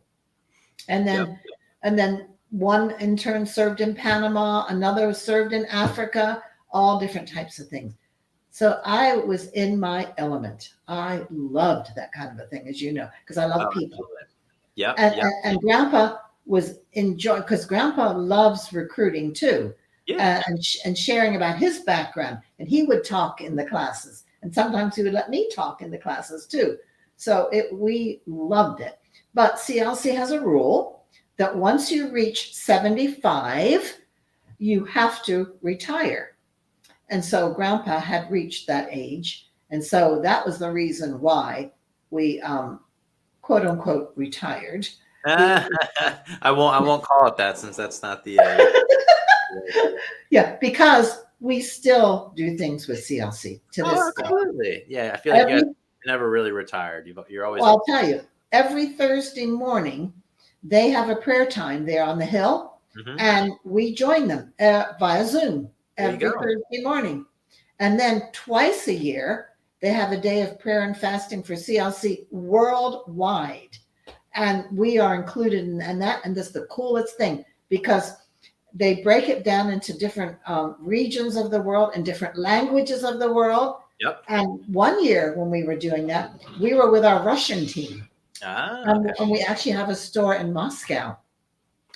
And Yep. then one intern served in Panama, another served in Africa, all different types of things. So I was in my element. I loved that kind of a thing, as you know, because I love people. Yep. And, Yep. and Grandpa was enjoying, because Grandpa loves recruiting too, Yeah. and sharing about his background. And he would talk in the classes, and sometimes he would let me talk in the classes too. So we loved it. But CLC has a rule that once you reach 75, you have to retire. And so Grandpa had reached that age. And so that was the reason why we quote unquote retired. We, I won't call it that, since that's not the yeah, because we still do things with CLC to Oh, this day. absolutely. Yeah, I feel like you guys Every, never really retired. You're always well, up. I'll tell you, every Thursday morning, they have a prayer time there on the hill, Mhm. and we join them via Zoom There you every go. Thursday morning. And then twice a year, they have a day of prayer and fasting for CLC worldwide. And we are included in that. And that's the coolest thing, because they break it down into different regions of the world and different languages of the world. Yep. And one year when we were doing that, we were with our Russian team. Okay. And we actually have a store in Moscow.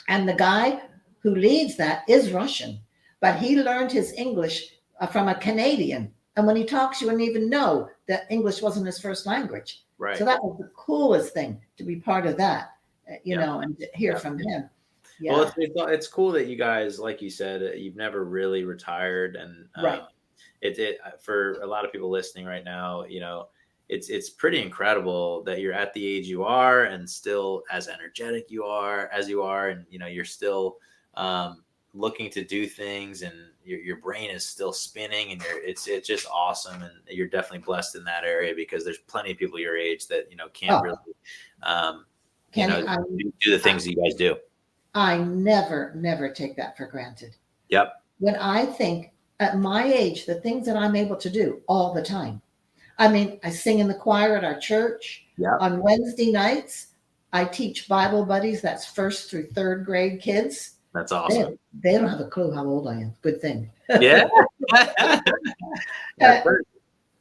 And the guy who leads that is Russian, but he learned his English from a Canadian. And when he talks, you wouldn't even know that English wasn't his first language. Right. So that was the coolest thing, to be part of that, you Yep. know, and to hear from him. Yeah. Well, it's cool that you guys, like you said, you've never really retired, and Right. It for a lot of people listening right now, it's pretty incredible that you're at the age you are, and still as energetic as you are, and you're still looking to do things, and your brain is still spinning, and it's just awesome, and you're definitely blessed in that area, because there's plenty of people your age that can't really do the things that you guys do. I never take that for granted. Yep. When I think at my age, the things that I'm able to do all the time. I mean, I sing in the choir at our church. Yep. On Wednesday nights, I teach Bible buddies. That's first through third grade kids. That's awesome. They don't have a clue how old I am. Good thing. Yeah.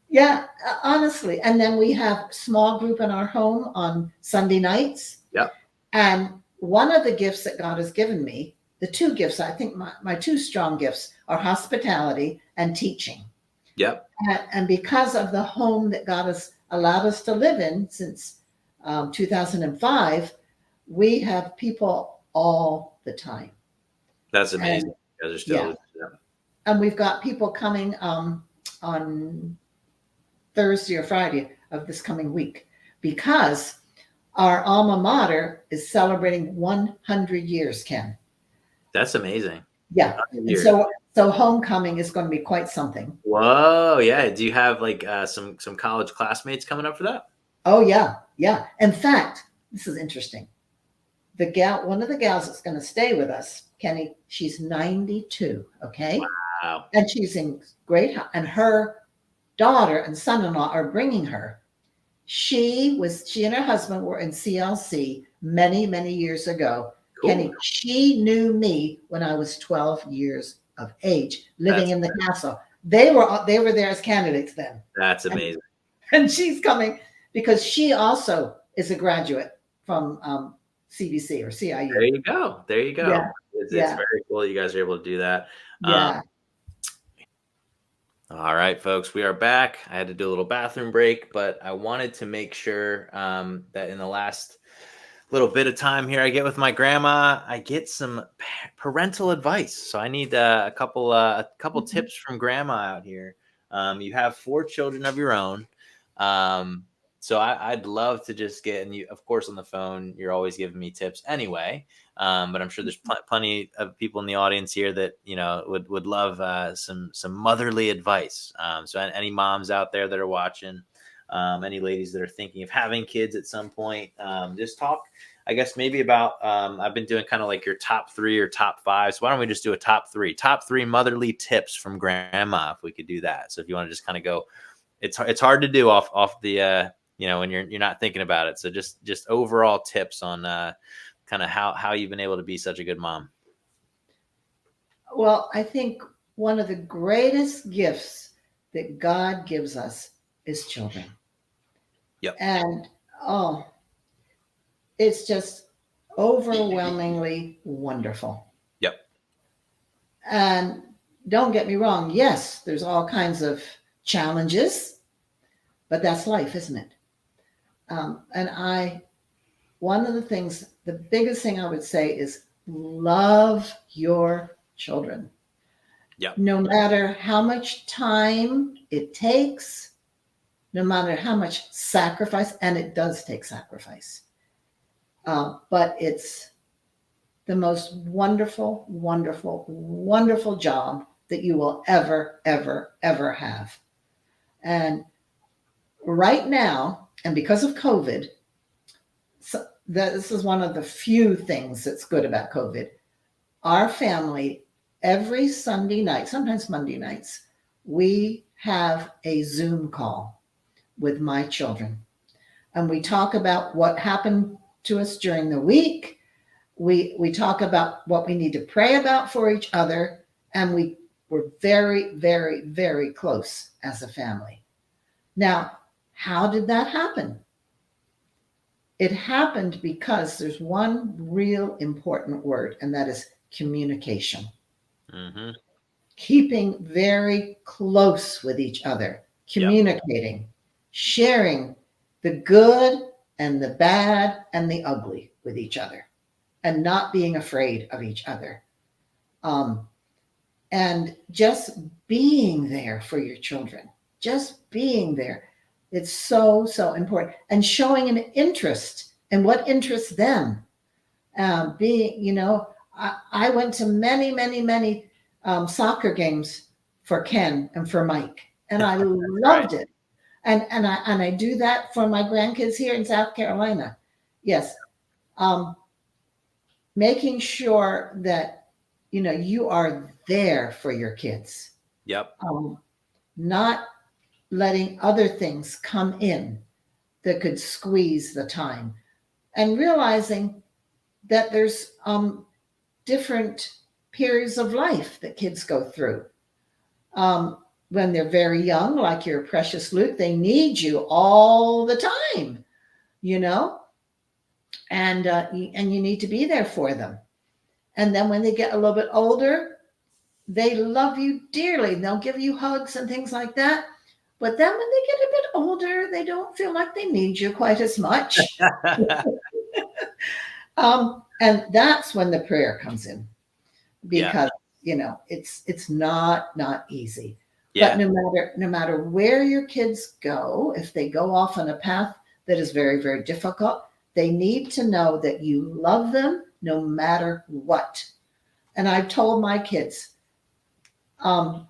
Yeah, honestly. And then we have small group in our home on Sunday nights. Yep. And one of the gifts that God has given me, the two gifts, I think my two strong gifts are hospitality and teaching. Yep. And because of the home that God has allowed us to live in since 2005, we have people all the time. That's amazing. You guys are still, yeah. And we've got people coming on Thursday or Friday of this coming week, because our alma mater is celebrating 100 years, Ken. That's amazing. Yeah. And so homecoming is going to be quite something. Whoa, yeah. Do you have like some college classmates coming up for that? Oh yeah, yeah. In fact, this is interesting. One of the gals that's going to stay with us, Kenny, she's 92. Okay. Wow. And she's in great health, and her daughter and son-in-law are bringing her. She and her husband were in CLC many years ago. Cool. Kenny, she knew me when I was 12 years of age, living in the castle. They were there as candidates then. That's amazing. And she's coming because she also is a graduate from CBC or CIU. There you go. Yeah. It's very cool you guys are able to do that. Yeah. All right, folks, we are back. I had to do a little bathroom break, but I wanted to make sure that in the last little bit of time here I get with my grandma, I get some parental advice. So I need a couple tips from grandma out here. You have 4 children of your own. So I'd love to just get, and you, of course, on the phone, you're always giving me tips anyway. But I'm sure there's plenty of people in the audience here that, would love some motherly advice. So any moms out there that are watching, any ladies that are thinking of having kids at some point, just talk I guess maybe about I've been doing kind of like your top 3 or top 5. So why don't we just do a top 3? Top 3 motherly tips from grandma, if we could do that. So if you want to just kind of go, it's hard to do off the when you're not thinking about it. So just overall tips on kind of how you've been able to be such a good mom. Well, I think one of the greatest gifts that God gives us is children. Yep. And oh, it's just overwhelmingly wonderful. Yep. And don't get me wrong, yes, there's all kinds of challenges, but that's life, isn't it? And one of the things, the biggest thing I would say is love your children. Yep. No matter how much time it takes, no matter how much sacrifice, and it does take sacrifice, but it's the most wonderful, wonderful, wonderful job that you will ever, ever, ever have. And right now, and because of COVID, so this is one of the few things that's good about COVID. Our family, every Sunday night, sometimes Monday nights, we have a Zoom call with my children. And we talk about what happened to us during the week. We talk about what we need to pray about for each other. And we're very, very, very close as a family. Now, how did that happen? It happened because there's one real important word, and that is communication. Mm-hmm. Keeping very close with each other, communicating, yep, sharing the good and the bad and the ugly with each other, and not being afraid of each other. And just being there for your children, just being there. It's so, so important. And showing an interest in what interests them. I went to many, many, many soccer games for Ken and for Mike, and I loved it. And I do that for my grandkids here in South Carolina. Yes, making sure that you are there for your kids. Yep. Not letting other things come in that could squeeze the time, and realizing that there's different periods of life that kids go through. When they're very young, like your precious Luke, they need you all the time, and you need to be there for them. And then when they get a little bit older, they love you dearly. They'll give you hugs and things like that. But then when they get a bit older, they don't feel like they need you quite as much. And that's when the prayer comes in, because it's not easy. Yeah. But no matter where your kids go, if they go off on a path that is very, very difficult, they need to know that you love them no matter what. And I've told my kids,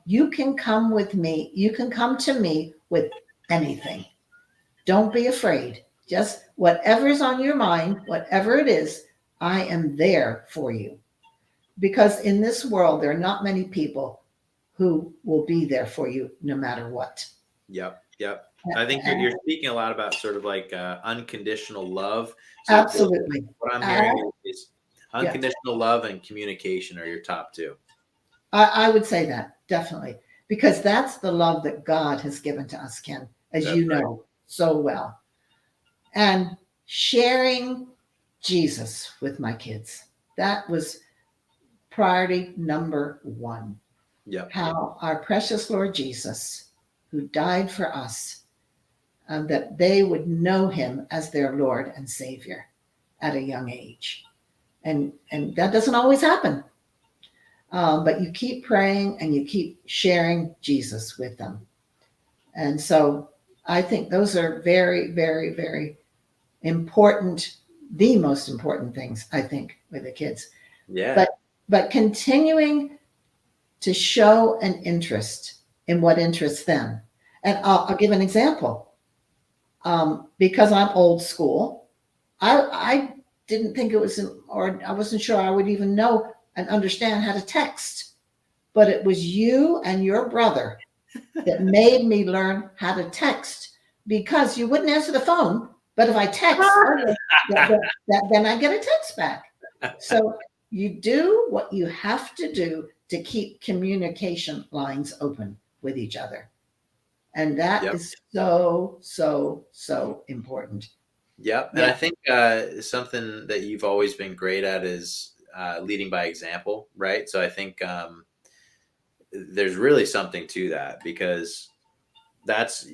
you can come with me. You can come to me with anything. Don't be afraid. Just whatever's on your mind, whatever it is, I am there for you. Because in this world, there are not many people who will be there for you no matter what. Yep. I think you're speaking a lot about sort of like unconditional love. So absolutely. What I'm hearing is unconditional love and communication are your top two. I would say that, definitely. Because that's the love that God has given to us, Ken, as you know so well. And sharing Jesus with my kids. That was priority number one. Yep. How our precious Lord Jesus, who died for us, that they would know him as their Lord and Savior at a young age. And that doesn't always happen. But you keep praying and you keep sharing Jesus with them. And so I think those are very, very, very important, the most important things, I think, with the kids. Yeah. But continuing to show an interest in what interests them. And I'll give an example. Because I'm old school, I didn't think it was, or I wasn't sure I would even know and understand how to text. But it was you and your brother that made me learn how to text, because you wouldn't answer the phone. But if I text, oh, yeah, then I get a text back. So you do what you have to do to keep communication lines open with each other. And that Yep. is so, so, so important. Yep. And Yeah. I think something that you've always been great at is leading by example, right? So I think there's really something to that, because that's,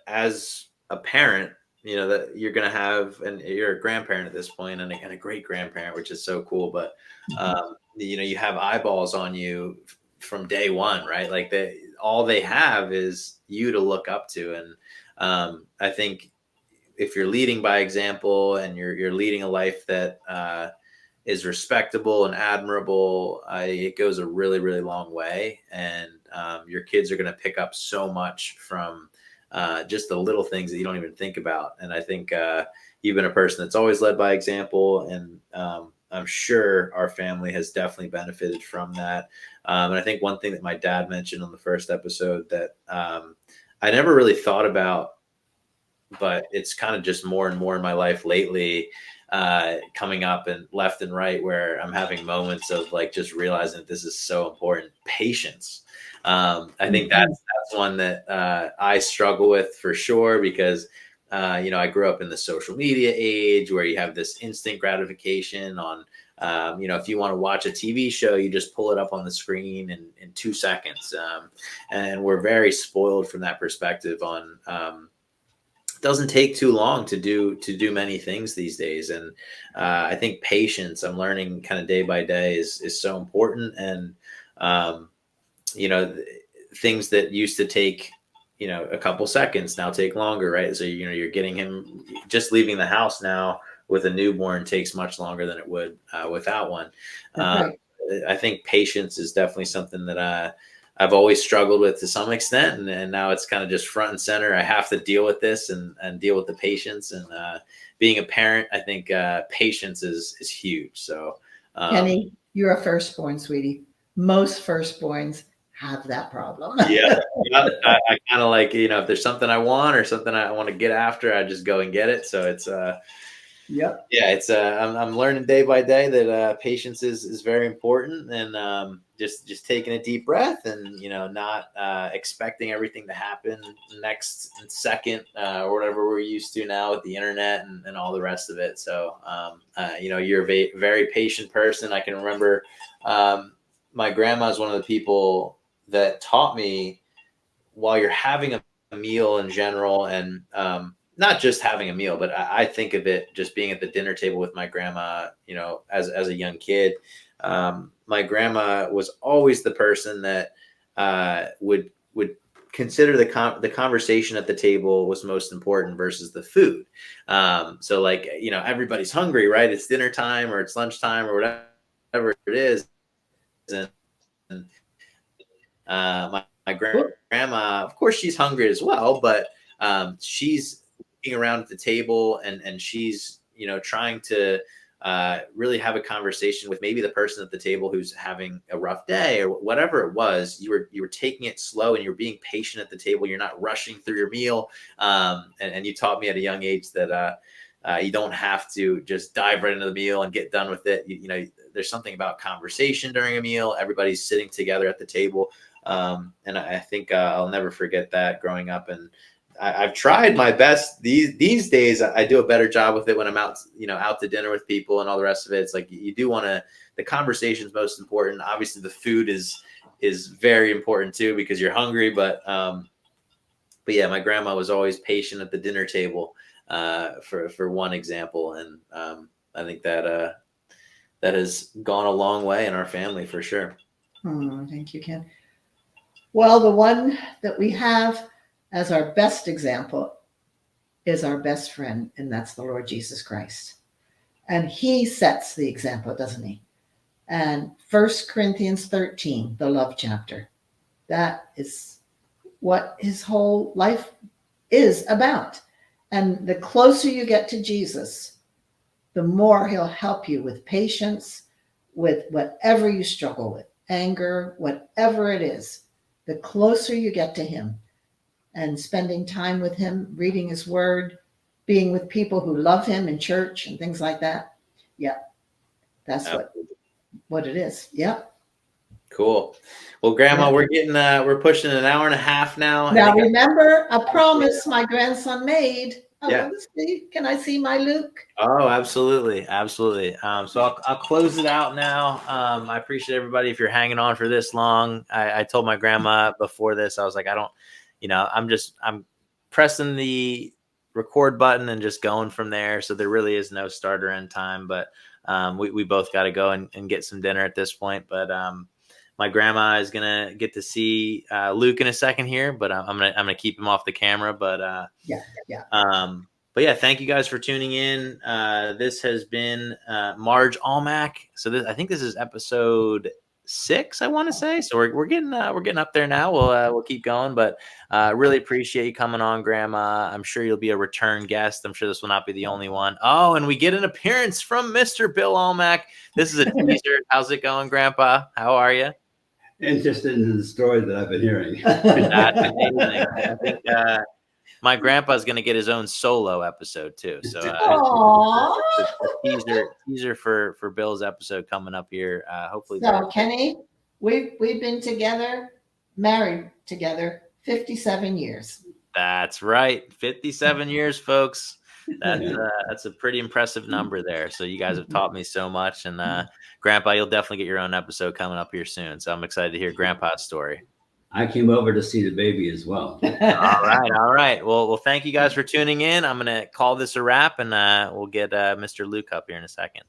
as a parent, that you're going to have, and you're a grandparent at this point, and a great grandparent, which is so cool. But you have eyeballs on you from day one, right? Like all they have is you to look up to. And I think if you're leading by example, and you're leading a life that is respectable and admirable, it goes a really, really long way. And your kids are going to pick up so much from just the little things that you don't even think about. And I think you've been a person that's always led by example. And I'm sure our family has definitely benefited from that. And I think one thing that my dad mentioned on the first episode that I never really thought about, but it's kind of just more and more in my life lately, coming up and left and right, where I'm having moments of like just realizing that this is so important. Patience. I think that's one that I struggle with for sure, because I grew up in the social media age where you have this instant gratification on. If you want to watch a TV show, you just pull it up on the screen in 2 seconds. And we're very spoiled from that perspective on doesn't take too long to do many things these days. And I think patience, I'm learning kind of day by day, is so important. And um, you know th- things that used to take a couple seconds now take longer, right? So you're getting him, just leaving the house now with a newborn takes much longer than it would without one. That's um, right. I think patience is definitely something that I've always struggled with to some extent, and now it's kind of just front and center. I have to deal with this and deal with the patience. And being a parent, I think patience is huge. So um, Kenny, you're a firstborn, sweetie. Most firstborns have that problem. yeah, yeah. I kind of like, if there's something I want or something I want to get after, I just go and get it. So it's Yep. yeah, it's I'm learning day by day that patience is very important. And just taking a deep breath, and not expecting everything to happen next second, or whatever we're used to now with the internet and all the rest of it. So you're a very patient person. I can remember my grandma is one of the people that taught me, while you're having a meal in general, and not just having a meal, but I think of it just being at the dinner table with my grandma, as a young kid. My grandma was always the person that would consider the conversation at the table was most important versus the food. So like, everybody's hungry, right? It's dinner time or it's lunchtime or whatever it is. And my grandma, of course, she's hungry as well, but she's looking around at the table, and she's trying to really have a conversation with maybe the person at the table who's having a rough day or whatever it was. You were taking it slow, and you're being patient at the table. You're not rushing through your meal. And you taught me at a young age that you don't have to just dive right into the meal and get done with it. There's something about conversation during a meal. Everybody's sitting together at the table. And I think I'll never forget that growing up. And I've tried my best these days. I do a better job with it when I'm out, out to dinner with people and all the rest of it. It's like you do want to. The conversation is most important. Obviously, the food is very important too, because you're hungry. But yeah, my grandma was always patient at the dinner table, for one example. And I think that has gone a long way in our family for sure. Thank you, Ken. Well, the one that we have as our best example is our best friend, and that's the Lord Jesus Christ. And he sets the example, doesn't he? And 1 Corinthians 13, the love chapter, that is what his whole life is about. And the closer you get to Jesus, the more he'll help you with patience, with whatever you struggle with, anger, whatever it is. The closer you get to him and spending time with him, reading his word, being with people who love him in church and things like that. Yeah, that's what it is. Yeah. Cool. Well, Grandma, Yeah. we're pushing an hour and a half now. I Now think remember a promise my grandson made. I yeah. want to see. Can I see my Luke? Oh, absolutely, absolutely. So I'll close it out now. I appreciate everybody if you're hanging on for this long. I told my grandma before this, I was like, I don't, I'm pressing the record button and just going from there. So there really is no start or end time, but we both got to go and get some dinner at this point. But my grandma is gonna get to see Luke in a second here, but I'm gonna keep him off the camera. But Yeah. But yeah, thank you guys for tuning in. This has been Marge Almack. So I think this is episode 6, I want to say. So we're getting up there now. We'll keep going, but really appreciate you coming on, Grandma. I'm sure you'll be a return guest. I'm sure this will not be the only one. Oh, and we get an appearance from Mr. Bill Almack. This is a teaser. How's it going, Grandpa? How are you? Interested in the story that I've been hearing. That's amazing. I think my grandpa's going to get his own solo episode too. So it's a teaser for Bill's episode coming up here. Hopefully. So Kenny, we've been together, married together, 57 years. That's right, 57 years, folks. That's a pretty impressive number there. So you guys have taught me so much, and Grandpa, you'll definitely get your own episode coming up here soon. So I'm excited to hear Grandpa's story. I came over to see the baby as well. All right. Well, thank you guys for tuning in. I'm gonna call this a wrap, and we'll get Mr. Luke up here in a second.